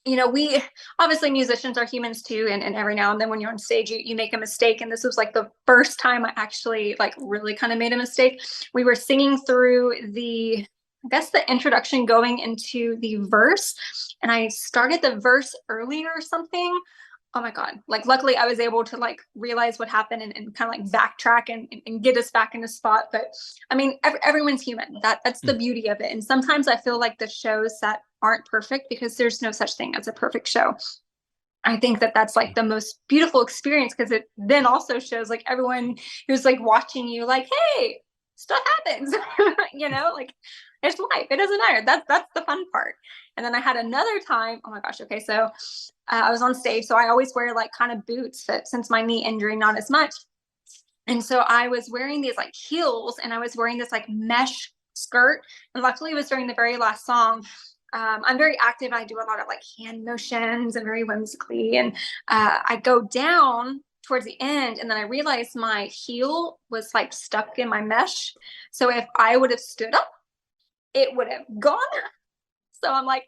you know, we obviously, musicians are humans too, and every now and then when you're on stage you make a mistake, and this was like the first time I actually like really kind of made a mistake. We were singing through the, I guess, the introduction going into the verse, and I started the verse earlier or something. Oh my God. Like, luckily I was able to like realize what happened and kind of like backtrack and get us back in the spot. But I mean, everyone's human. That's the beauty of it. And sometimes I feel like the shows that aren't perfect, because there's no such thing as a perfect show, I think that that's like the most beautiful experience, because it then also shows like everyone who's like watching you like, hey, stuff happens, you know, like it's life. It doesn't matter. That's the fun part. And then I had another time. Oh my gosh. Okay. So I was on stage. So I always wear like kind of boots, but since my knee injury, not as much. And so I was wearing these like heels, and I was wearing this like mesh skirt. And luckily it was during the very last song. I'm very active. I do a lot of like hand motions and very whimsically. And I go down towards the end, and then I realized my heel was like stuck in my mesh. So if I would have stood up, it would have gone. So I'm like,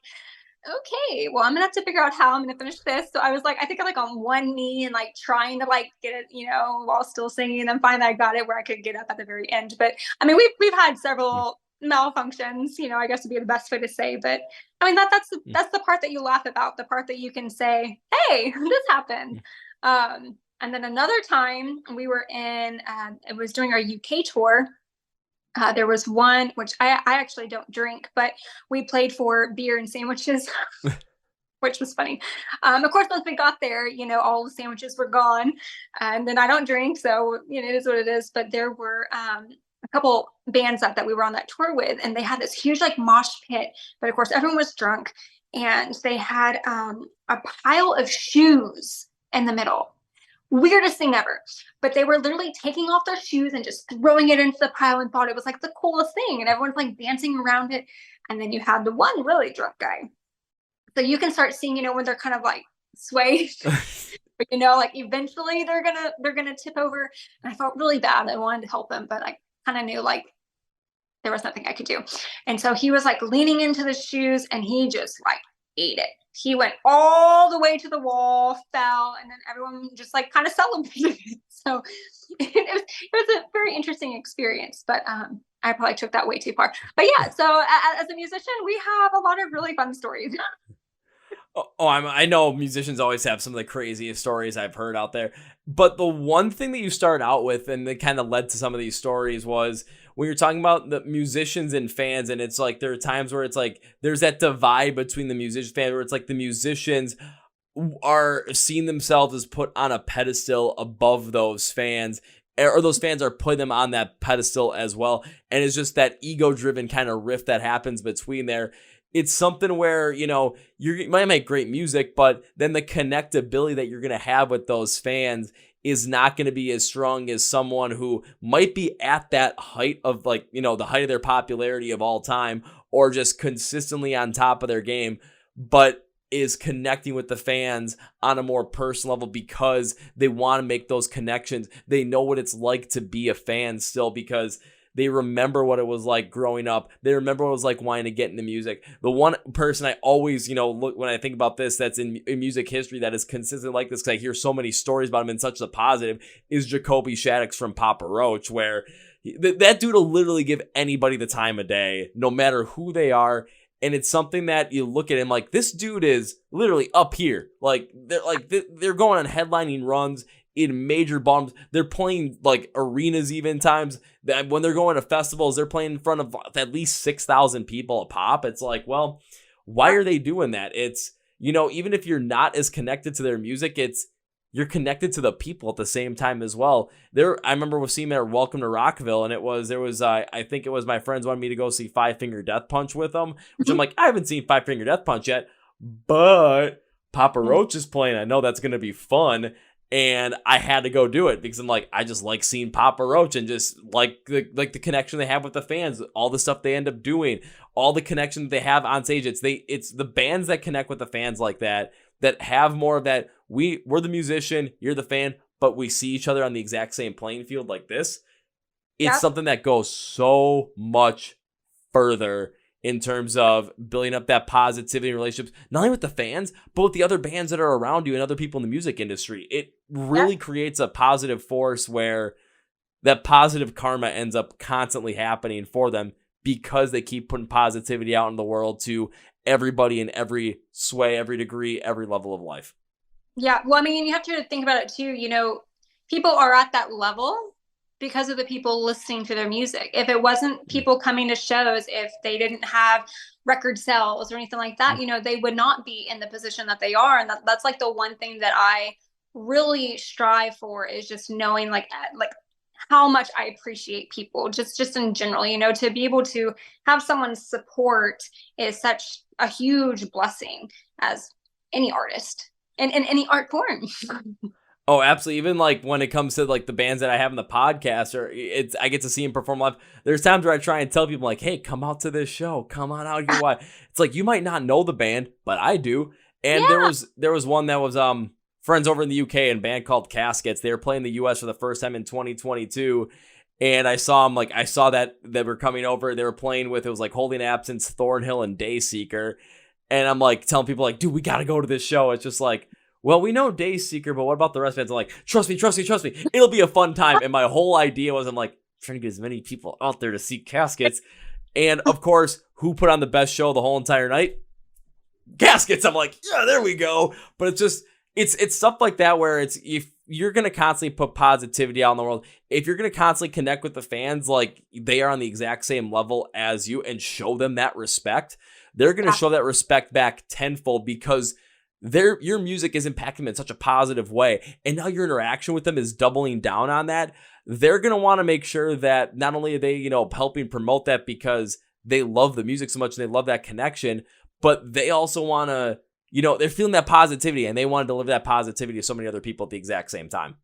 okay, well, I'm gonna have to figure out how I'm gonna finish this. So I was like, I think I'm like on one knee and like trying to like get it, you know, while still singing. And then finally I got it where I could get up at the very end. But I mean, we've had several malfunctions, I guess would be the best way to say. But I mean, that's the part that you laugh about, the part that you can say, hey, this happened. And then another time we were it was during our UK tour. There was one, which I actually don't drink, but we played for beer and sandwiches, which was funny. Of course, once we got there, all the sandwiches were gone, and then I don't drink, so it is what it is. But there were a couple bands that we were on that tour with, and they had this huge mosh pit, but of course everyone was drunk, and they had a pile of shoes in the middle. Weirdest thing ever. But they were literally taking off their shoes and just throwing it into the pile and thought it was the coolest thing, and everyone's dancing around it. And then you had the one really drunk guy. So you can start seeing, when they're kind of swayed. But eventually they're gonna tip over. And I felt really bad. I wanted to help him, but I kind of knew there was nothing I could do. And so he was leaning into the shoes, and he just ate it. He went all the way to the wall, fell, and then everyone just kind of celebrated it. So it was a very interesting experience, but I probably took that way too far. But yeah, so as a musician, we have a lot of really fun stories. I know musicians always have some of the craziest stories I've heard out there. But the one thing that you started out with, and that kind of led to some of these stories, was when you're talking about the musicians and fans, and it's there are times where it's there's that divide between the musician fan, where it's the musicians are seeing themselves as put on a pedestal above those fans, or those fans are putting them on that pedestal as well. And it's just that ego-driven kind of rift that happens between there. It's something where, you might make great music, but then the connectability that you're going to have with those fans is not going to be as strong as someone who might be at that height of the height of their popularity of all time, or just consistently on top of their game, but is connecting with the fans on a more personal level because they want to make those connections. They know what it's like to be a fan still, because they remember what it was like growing up. They remember what it was like wanting to get into music. The one person I always, look when I think about this, that's in music history that is consistent like this, because I hear so many stories about him in such a positive, is Jacoby Shaddix from Papa Roach, where that dude will literally give anybody the time of day, no matter who they are. And it's something that you look at him this dude is literally up here. They're going on headlining runs in major ballrooms. They're playing arenas even times. When they're going to festivals, they're playing in front of at least 6,000 people a pop. It's well, why are they doing that? It's, even if you're not as connected to their music, you're connected to the people at the same time as well. I remember seeing them at Welcome to Rockville, and I think it was my friends wanted me to go see Five Finger Death Punch with them, which I'm I haven't seen Five Finger Death Punch yet, but Papa Roach is playing. I know that's going to be fun. And I had to go do it because I'm I just like seeing Papa Roach, and just the connection they have with the fans, all the stuff they end up doing, all the connection that they have on stage. It's the bands that connect with the fans like that have more of that. We're the musician, you're the fan, but we see each other on the exact same playing field like this. It's something that goes so much further in terms of building up that positivity in relationships, not only with the fans, but with the other bands that are around you and other people in the music industry. It really creates a positive force where that positive karma ends up constantly happening for them, because they keep putting positivity out in the world to everybody in every sway, every degree, every level of life. Yeah. Well, I mean, you have to think about it too. People are at that level because of the people listening to their music. If it wasn't people coming to shows, if they didn't have record sales or anything like that, they would not be in the position that they are. And that's the one thing that I really strive for, is just knowing how much I appreciate people just in general, to be able to have someone's support is such a huge blessing as any artist and in any art form. Oh, absolutely. Even when it comes to the bands that I have in the podcast, or I get to see them perform live. There's times where I try and tell people hey, come out to this show, come on out here. Why? It's you might not know the band, but I do. And there was one that was friends over in the UK, and a band called Caskets. They were playing the US for the first time in 2022. And I saw them, I saw that they were coming over. They were playing with, it was Holding Absence, Thornhill, and Dayseeker. And I'm telling people dude, we got to go to this show. It's just well, we know Dayseeker, but what about the rest of it? I'm trust me. It'll be a fun time. And my whole idea was, I'm trying to get as many people out there to see Caskets. And of course, who put on the best show the whole entire night? Gaskets. I'm like, yeah, there we go. But it's just, it's stuff like that where it's, if you're going to constantly put positivity out in the world, if you're going to constantly connect with the fans like they are on the exact same level as you and show them that respect, they're going to show that respect back tenfold, because your music is impacting them in such a positive way. And now your interaction with them is doubling down on that. They're going to want to make sure that not only are they, helping promote that because they love the music so much and they love that connection, but they also want to, they're feeling that positivity and they want to deliver that positivity to so many other people at the exact same time.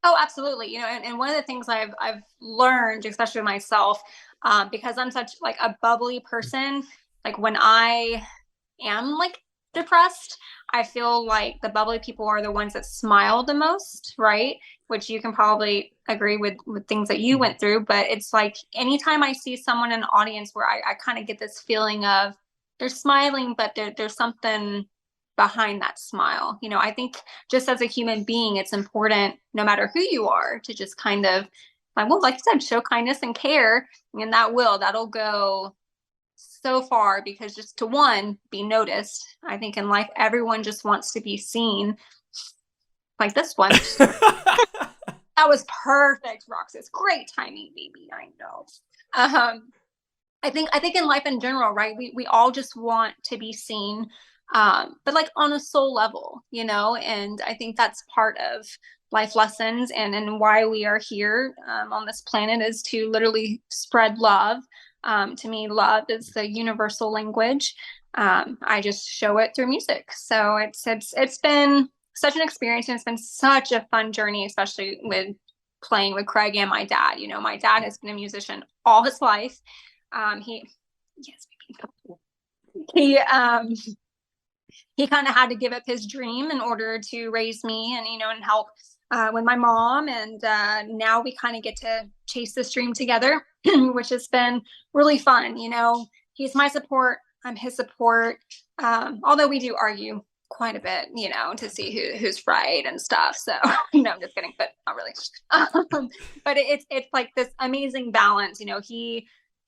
Oh, absolutely. And one of the things I've learned, especially myself, because I'm such like a bubbly person, like when I am like depressed, I feel like the bubbly people are the ones that smile the most, right? Which you can probably agree with things that you went through. But it's like anytime I see someone in the audience where I kind of get this feeling of they're smiling, but there's something behind that smile. I think just as a human being, it's important, no matter who you are, to just kind of like you said, show kindness and care. And that'll go so far, because just to be noticed. I think in life, everyone just wants to be seen, like this one. That was perfect, Roxas. Great timing, baby. I know. I think in life in general, right? We all just want to be seen, but like on a soul level, and I think that's part of life lessons and why we are here on this planet, is to literally spread love. To me, love is the universal language. I just show it through music. So it's been such an experience, and it's been such a fun journey, especially with playing with Craig and my dad. My dad has been a musician all his life. He kind of had to give up his dream in order to raise me and help with my mom. And now we kind of get to chase this dream together, which has been really fun. He's my support. I'm his support. Although we do argue quite a bit, to see who's right and stuff. So no, I'm just kidding, but not really. But it's like this amazing balance.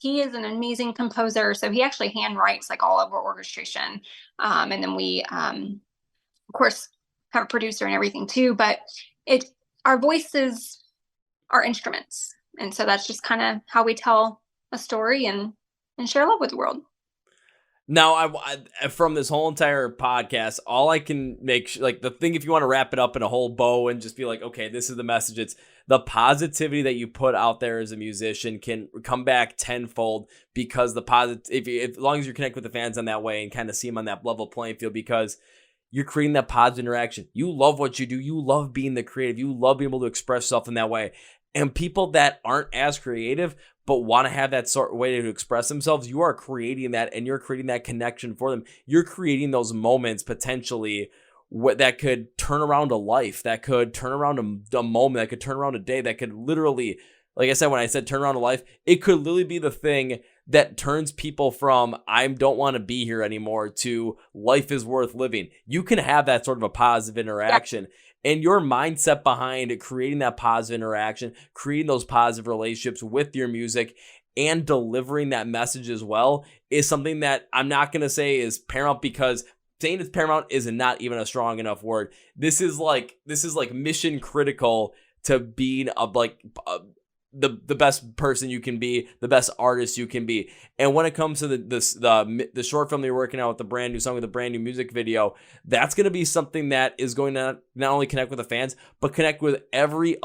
He is an amazing composer. So he actually handwrites like all of our orchestration. And then we, of course, have a producer and everything too, but our voices are instruments. And so that's just kind of how we tell a story and share love with the world. Now, I from this whole entire podcast, all I can like the thing, if you want to wrap it up in a whole bow and just be like, okay, this is the message. It's the positivity that you put out there as a musician can come back tenfold, because the positive, as long as you connect with the fans on that way and kind of see them on that level playing field, because you're creating that positive interaction. You love what you do. You love being the creative. You love being able to express yourself in that way. And people that aren't as creative but want to have that sort of way to express themselves, you are creating that, and you're creating that connection for them. You're creating those moments potentially that could turn around a life, that could turn around a moment, that could turn around a day, that could literally, like I said, when I said turn around a life, it could literally be the thing that turns people from I don't want to be here anymore to life is worth living. You can have that sort of a positive interaction. Yeah. And your mindset behind creating that positive interaction, creating those positive relationships with your music, and delivering that message as well is something that I'm not going to say is paramount, because saying it's paramount is not even a strong enough word. This is like mission critical to being the best person you can be, the best artist you can be. And when it comes to the short film that you're working out with the brand new song, with a brand new music video, that's going to be something that is going to not only connect with the fans, but connect with every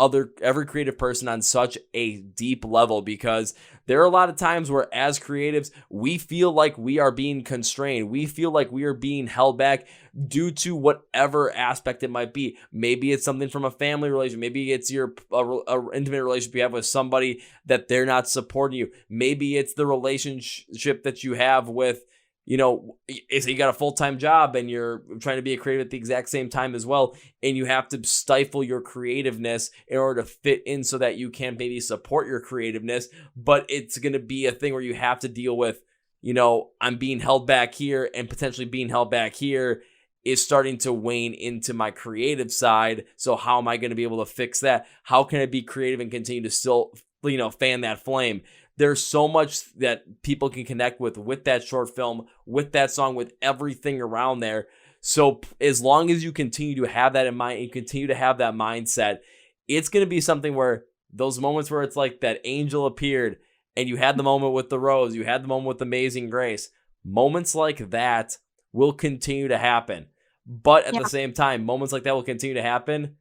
creative person on such a deep level, because there are a lot of times where as creatives, we feel like we are being constrained. We feel like we are being held back due to whatever aspect it might be. Maybe it's something from a family relationship. Maybe it's your intimate relationship you have with somebody that they're not supporting you. Maybe it's the relationship that you have with, you got a full-time job and you're trying to be a creative at the exact same time as well, and you have to stifle your creativeness in order to fit in so that you can maybe support your creativeness. But it's going to be a thing where you have to deal with, I'm being held back here, and potentially being held back here is starting to wane into my creative side. So how am I going to be able to fix that? How can I be creative and continue to still, fan that flame? there's so much that people can connect with that short film, with that song, with everything around there. So as long as you continue to have that in mind and continue to have that mindset, it's going to be something where those moments where it's like that angel appeared and you had the moment with the rose, you had the moment with Amazing Grace, moments like that will continue to happen. But at the same time, moments like that will continue to happen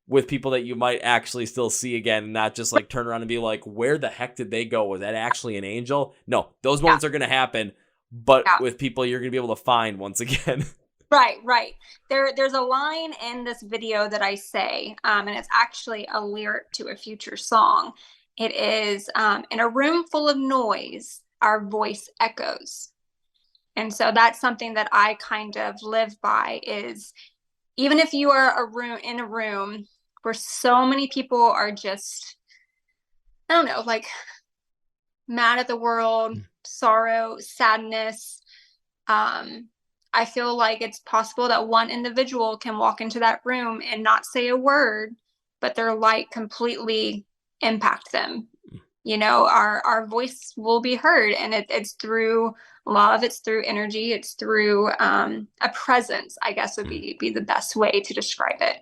with people that you might actually still see again, and not just like turn around and be like, where the heck did they go? Was that actually an angel? No, those moments are going to happen, but with people you're going to be able to find once again. Right. There's a line in this video that I say, and it's actually a lyric to a future song. It is, in a room full of noise, our voice echoes. And so that's something that I kind of live by, is even if you are in a room where so many people are just, I don't know, like mad at the world, sorrow, sadness, I feel like it's possible that one individual can walk into that room and not say a word, but their light completely impact them. Our voice will be heard, and it's through love, it's through energy, it's through a presence, I guess would be the best way to describe it.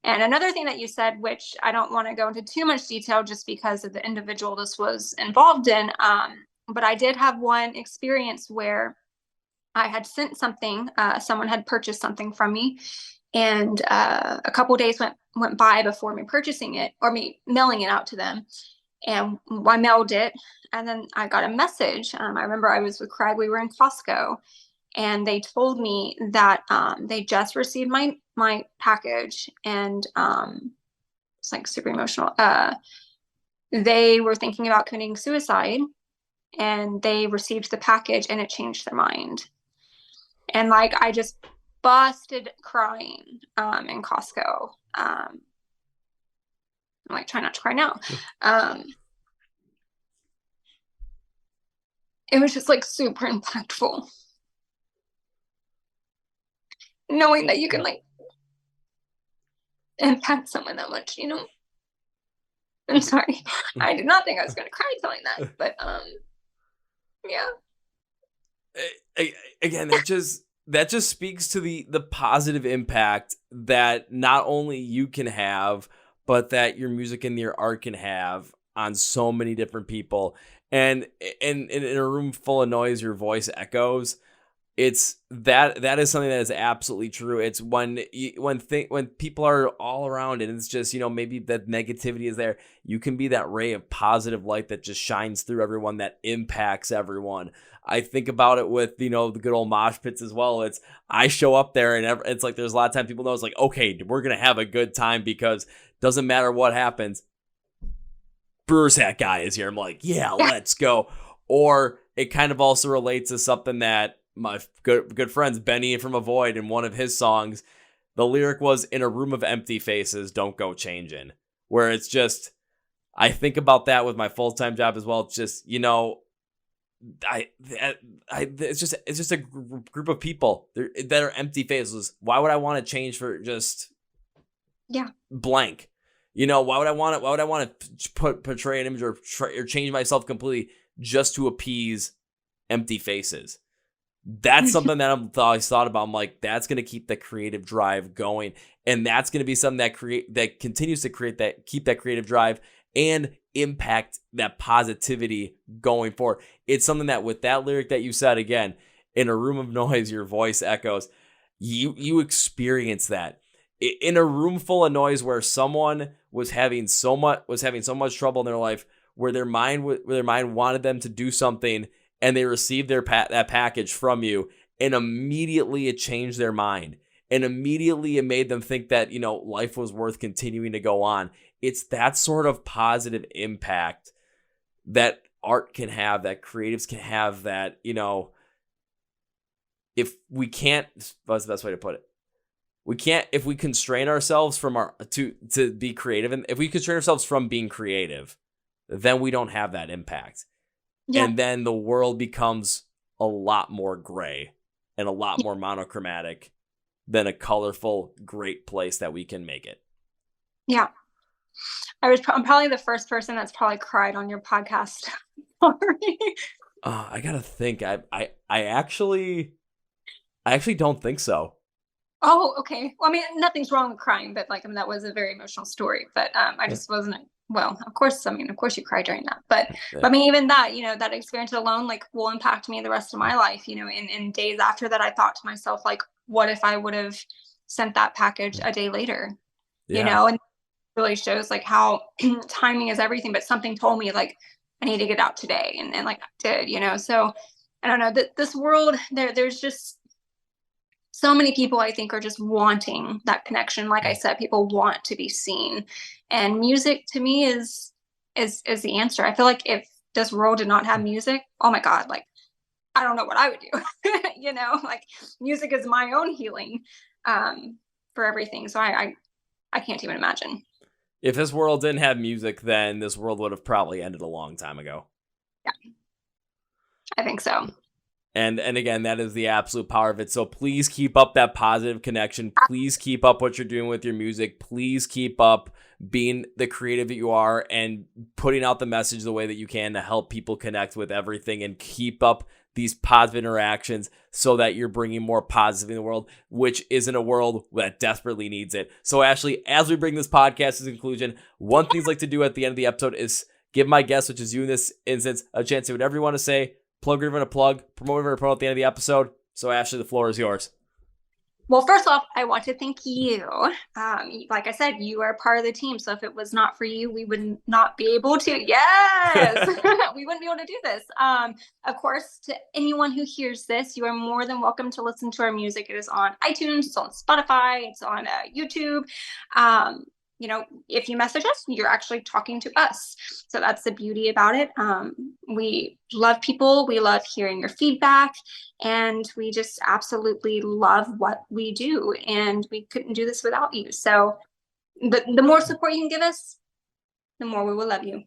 And another thing that you said, which I don't want to go into too much detail just because of the individual this was involved in, but I did have one experience where I had sent something, someone had purchased something from me, and a couple of days went by before me purchasing it or me mailing it out to them. And I mailed it, and then I got a message. I remember I was with Craig, we were in Costco, and they told me that they just received my package, and it's like super emotional. They were thinking about committing suicide, and they received the package, and it changed their mind. And like, I just busted crying in Costco. I'm like, try not to cry now. It was just like super impactful. Knowing that you can like impact someone that much, I'm sorry. I did not think I was going to cry telling that, but yeah. Again, that just speaks to the positive impact that not only you can have, but that your music and your art can have on so many different people. And in a room full of noise, your voice echoes. It's that is something that is absolutely true. It's when people are all around and it's just, maybe that negativity is there, you can be that ray of positive light that just shines through everyone, that impacts everyone. I think about it with, the good old mosh pits as well. I show up there and it's like, there's a lot of times people know it's like, okay, we're going to have a good time because doesn't matter what happens. Brewer's Hat guy is here. I'm like, yeah, let's go. Or it kind of also relates to something that my good friends Benny from Avoid, in one of his songs, the lyric was, in a room of empty faces, don't go changing. Where it's just, I think about that with my full-time job as well. It's just, it's just a group of people that are empty faces. Why would I want to change for just blank? Why would I want to portray an image or change myself completely just to appease empty faces? That's something that I've always thought about. I'm like, that's going to keep the creative drive going. And that's going to be something that continues to keep that creative drive and impact that positivity going forward. It's something that with that lyric that you said, again, in a room of noise, your voice echoes. You experience that. In a room full of noise where someone was having so much trouble in their life, where their mind wanted them to do something, and they received that package from you, and immediately it changed their mind, and immediately it made them think that life was worth continuing to go on. It's that sort of positive impact that art can have, that creatives can have. That if we can't, what's the best way to put it? We can't, if we constrain ourselves from to be creative, and if we constrain ourselves from being creative, then we don't have that impact. Yeah. And then the world becomes a lot more gray and a lot more monochromatic than a colorful, great place that we can make it. Yeah. I'm probably the first person that's probably cried on your podcast. Sorry. I gotta think. I actually don't think so. Oh, okay. Well, I mean, nothing's wrong with crying, but like, I mean, that was a very emotional story. But I Yeah. just wasn't. Well, of course. I mean, of course, you cry during that. But Yeah. I mean, even that, that experience alone, like, will impact me the rest of my life. In days after that, I thought to myself, like, what if I would have sent that package a day later? Yeah. And it really shows like how timing is everything. But something told me like I need to get out today, and like I did. So I don't know that this world there's just so many people I think are just wanting that connection. Like I said, people want to be seen, and music to me is the answer. I feel like if this world did not have music, oh my god, like I don't know what I would do. Like music is my own healing for everything. So I can't even imagine. If this world didn't have music, then this world would have probably ended a long time ago. Yeah, I think so. And again, that is the absolute power of it. So please keep up that positive connection. Please keep up what you're doing with your music. Please keep up being the creative that you are and putting out the message the way that you can to help people connect with everything, and keep up these positive interactions so that you're bringing more positive in the world, which is in a world that desperately needs it. So Ashely, as we bring this podcast to conclusion, one thing I'd like to do at the end of the episode is give my guest, which is you in this instance, a chance to do whatever you want to say. Plug whatever to plug, promote whatever to promote at the end of the episode. So Ashely, the floor is yours. Well, first off, I want to thank you. Like I said, you are part of the team. So if it was not for you, we would not be able to. Yes, we wouldn't be able to do this. Of course, to anyone who hears this, you are more than welcome to listen to our music. It is on iTunes, it's on Spotify, it's on YouTube. If you message us, you're actually talking to us. So that's the beauty about it. We love people. We love hearing your feedback, and we just absolutely love what we do. And we couldn't do this without you. So the more support you can give us, the more we will love you.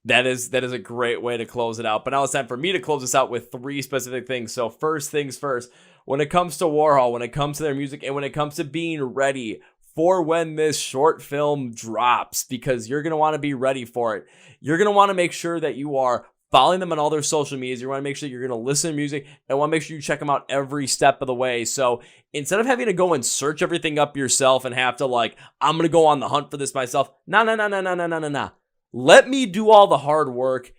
That is a great way to close it out. But now it's time for me to close this out with 3 specific things. So first things first, when it comes to Warhol, when it comes to their music, and when it comes to being ready for when this short film drops, because you're going to want to be ready for it. You're going to want to make sure that you are following them on all their social medias. You want to make sure you're going to listen to music, and want to make sure you check them out every step of the way. So instead of having to go and search everything up yourself and have to I'm going to go on the hunt for this myself. No. Let me do all the hard work.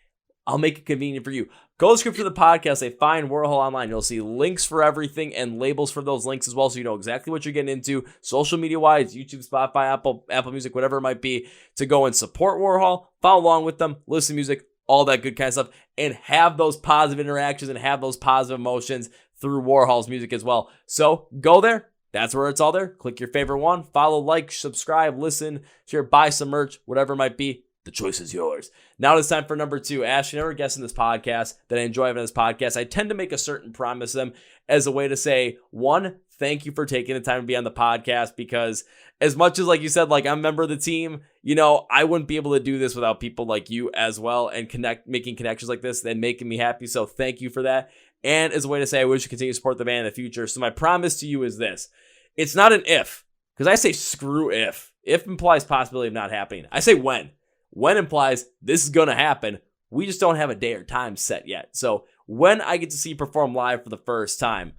I'll make it convenient for you. Go to the script for the podcast. Say Find Warhol online. You'll see links for everything and labels for those links as well, so you know exactly what you're getting into, social media-wise, YouTube, Spotify, Apple Music, whatever it might be, to go and support Warhol, follow along with them, listen to music, all that good kind of stuff, and have those positive interactions and have those positive emotions through Warhol's music as well. So go there. That's where it's all there. Click your favorite one. Follow, like, subscribe, listen, share, buy some merch, whatever it might be. The choice is yours. Now it's time for number 2. Ashely, never guest in this podcast that I enjoy having this podcast. I tend to make a certain promise to them as a way to say, 1, thank you for taking the time to be on the podcast, because as much as, like you said, I'm a member of the team, I wouldn't be able to do this without people like you as well, and making connections like this and making me happy. So thank you for that. And as a way to say, I wish you continue to support the band in the future. So my promise to you is this. It's not an if, because I say screw if. If implies possibility of not happening. I say when. When implies this is going to happen. We just don't have a day or time set yet. So when I get to see you perform live for the first time,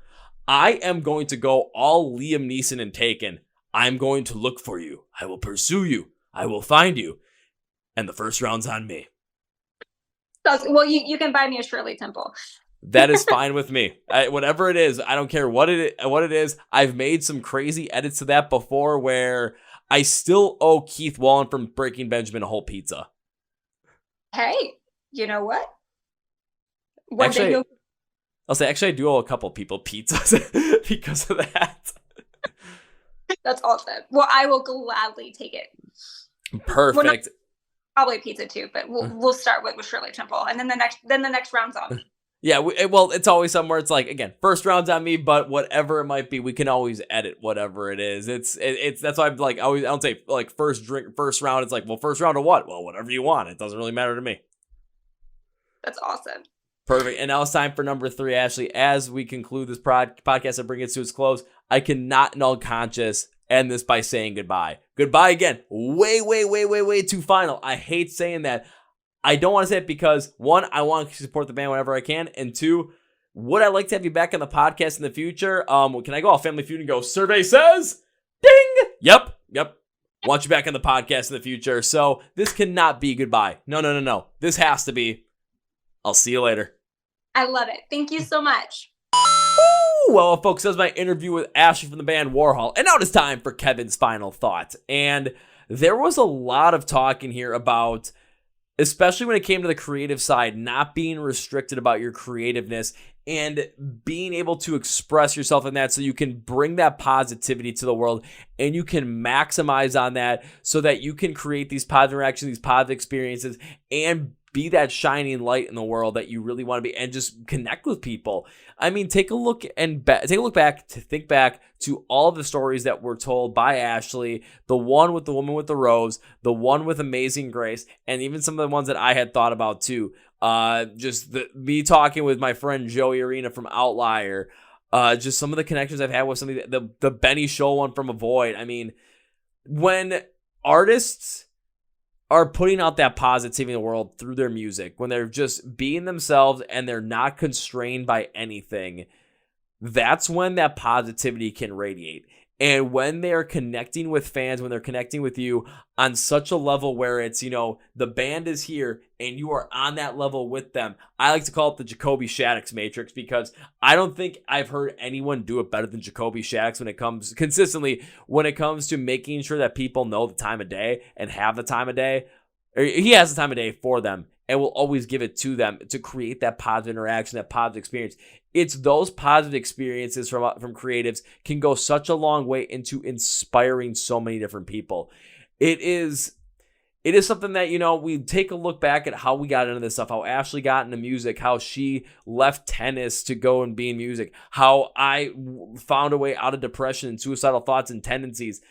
I am going to go all Liam Neeson and Taken. I'm going to look for you. I will pursue you. I will find you. And the first round's on me. Well, you can buy me a Shirley Temple. That is fine with me. Whatever it is, I don't care what it is. I've made some crazy edits to that before where I still owe Keith Wallen from Breaking Benjamin a whole pizza. Hey, you know what? Actually, I do owe a couple people pizzas because of that. That's awesome. Well, I will gladly take it. Perfect. Probably pizza too, but we'll start with Shirley Temple, and then the next round's on me. Yeah, well, it's always somewhere. It's again, first round's on me, but whatever it might be, we can always edit whatever it is. It's that's why I'm I don't say first round. It's well, first round of what? Well, whatever you want. It doesn't really matter to me. That's awesome. Perfect. And now it's time for number 3, Ashely. As we conclude this podcast and bring it to its close, I cannot in all conscience end this by saying goodbye. Goodbye again. Way too final. I hate saying that. I don't want to say it because, one, I want to support the band whenever I can, and two, would I like to have you back on the podcast in the future? Can I go off Family Feud and go, survey says, ding! Yep. Want you back on the podcast in the future. So this cannot be goodbye. No. This has to be, I'll see you later. I love it. Thank you so much. Well, folks, that was my interview with Ashely from the band Worhol. And now it's time for Kevin's final thoughts. And there was a lot of talking here about, especially when it came to the creative side, not being restricted about your creativeness and being able to express yourself in that so you can bring that positivity to the world and you can maximize on that so that you can create these positive interactions, these positive experiences, and be that shining light in the world that you really want to be, and just connect with people. I mean, take a look back to all of the stories that were told by Ashely, the one with the woman with the rose, the one with Amazing Grace, and even some of the ones that I had thought about too. Me talking with my friend Joey Arena from Outlier, just some of the connections I've had with some of the Benny Show one from Avoid. I mean, when artists are putting out that positivity in the world through their music, when they're just being themselves and they're not constrained by anything, that's when that positivity can radiate. And when they're connecting with fans, when they're connecting with you on such a level where it's, the band is here and you are on that level with them. I like to call it the Jacoby Shaddix matrix because I don't think I've heard anyone do it better than Jacoby Shaddix when it comes to making sure that people know the time of day and have the time of day. Or he has the time of day for them and will always give it to them to create that positive interaction, that positive experience. It's those positive experiences from creatives can go such a long way into inspiring so many different people. It is something that, we take a look back at how we got into this stuff, how Ashely got into music, how she left tennis to go and be in music, how I found a way out of depression and suicidal thoughts and tendencies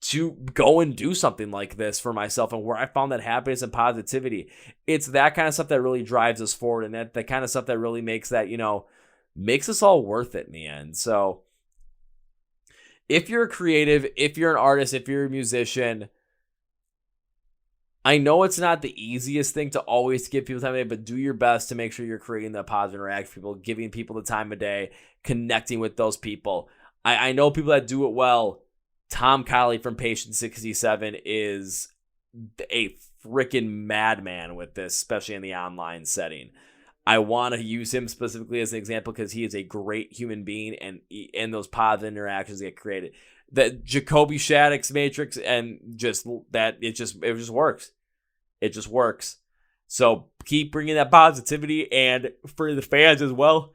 to go and do something like this for myself, and where I found that happiness and positivity. It's that kind of stuff that really drives us forward, and that kind of stuff that really makes that, makes us all worth it in the end. So if you're a creative, if you're an artist, if you're a musician, I know it's not the easiest thing to always give people time of day, but do your best to make sure you're creating that positive interaction with people, giving people the time of day, connecting with those people. I know people that do it well. Tom Colley from Patient 67 is a freaking madman with this, especially in the online setting. I want to use him specifically as an example because he is a great human being, and those positive interactions get created. The Jacoby Shaddix matrix, and just that it just works. It just works. So keep bringing that positivity, and for the fans as well,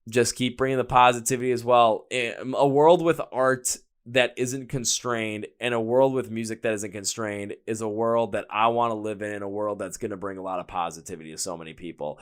just keep bringing the positivity as well. A world with art that isn't constrained and a world with music that isn't constrained is a world that I want to live in, a world that's going to bring a lot of positivity to so many people.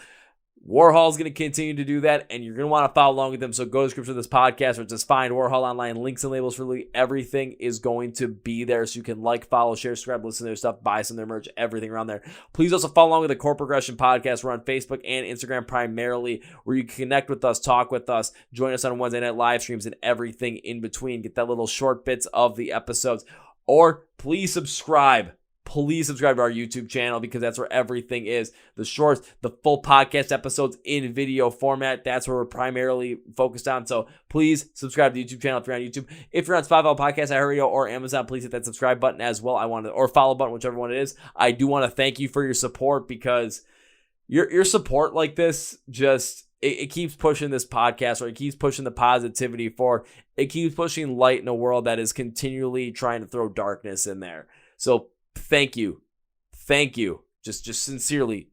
Warhol's going to continue to do that, and you're going to want to follow along with them. So go to the description of this podcast, or just find Worhol online. Links and labels for literally everything is going to be there, so you can follow, share, subscribe, listen to their stuff, buy some of their merch, everything around there. Please also follow along with the Chord Progression Podcast. We're on Facebook and Instagram primarily, where you can connect with us, talk with us, join us on Wednesday night live streams, and everything in between. Get that little short bits of the episodes. Or please subscribe. Please subscribe to our YouTube channel, because that's where everything is. The shorts, the full podcast episodes in video format. That's where we're primarily focused on. So please subscribe to the YouTube channel if you're on YouTube. If you're on Spotify, Podcast, iHeartRadio, or Amazon, please hit that subscribe button as well. Or follow button, whichever one it is. I do want to thank you for your support, because your support like this it keeps pushing this podcast, or it keeps pushing the positivity forward. It keeps pushing light in a world that is continually trying to throw darkness in there. So thank you. Just sincerely.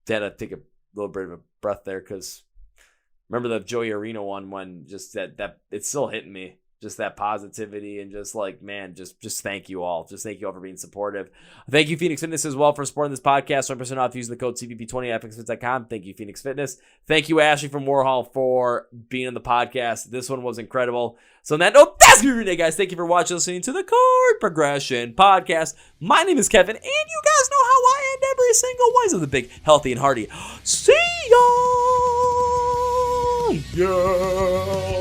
Dad, I take a little bit of a breath there, because remember the Joey Arena one, when just that it's still hitting me. Just that positivity, and just just thank you all. Just thank you all for being supportive. Thank you, Phoenix Fitness, as well, for supporting this podcast. 20% off using the code CPP20 at phoenixfitness.com. Thank you, Phoenix Fitness. Thank you, Ashely from Worhol, for being on the podcast. This one was incredible. So on that note, that's going to be it, guys. Thank you for watching, listening to the Chord Progression Podcast. My name is Kevin, and you guys know how I end every single one of the big, healthy, and hearty. See ya! Yeah!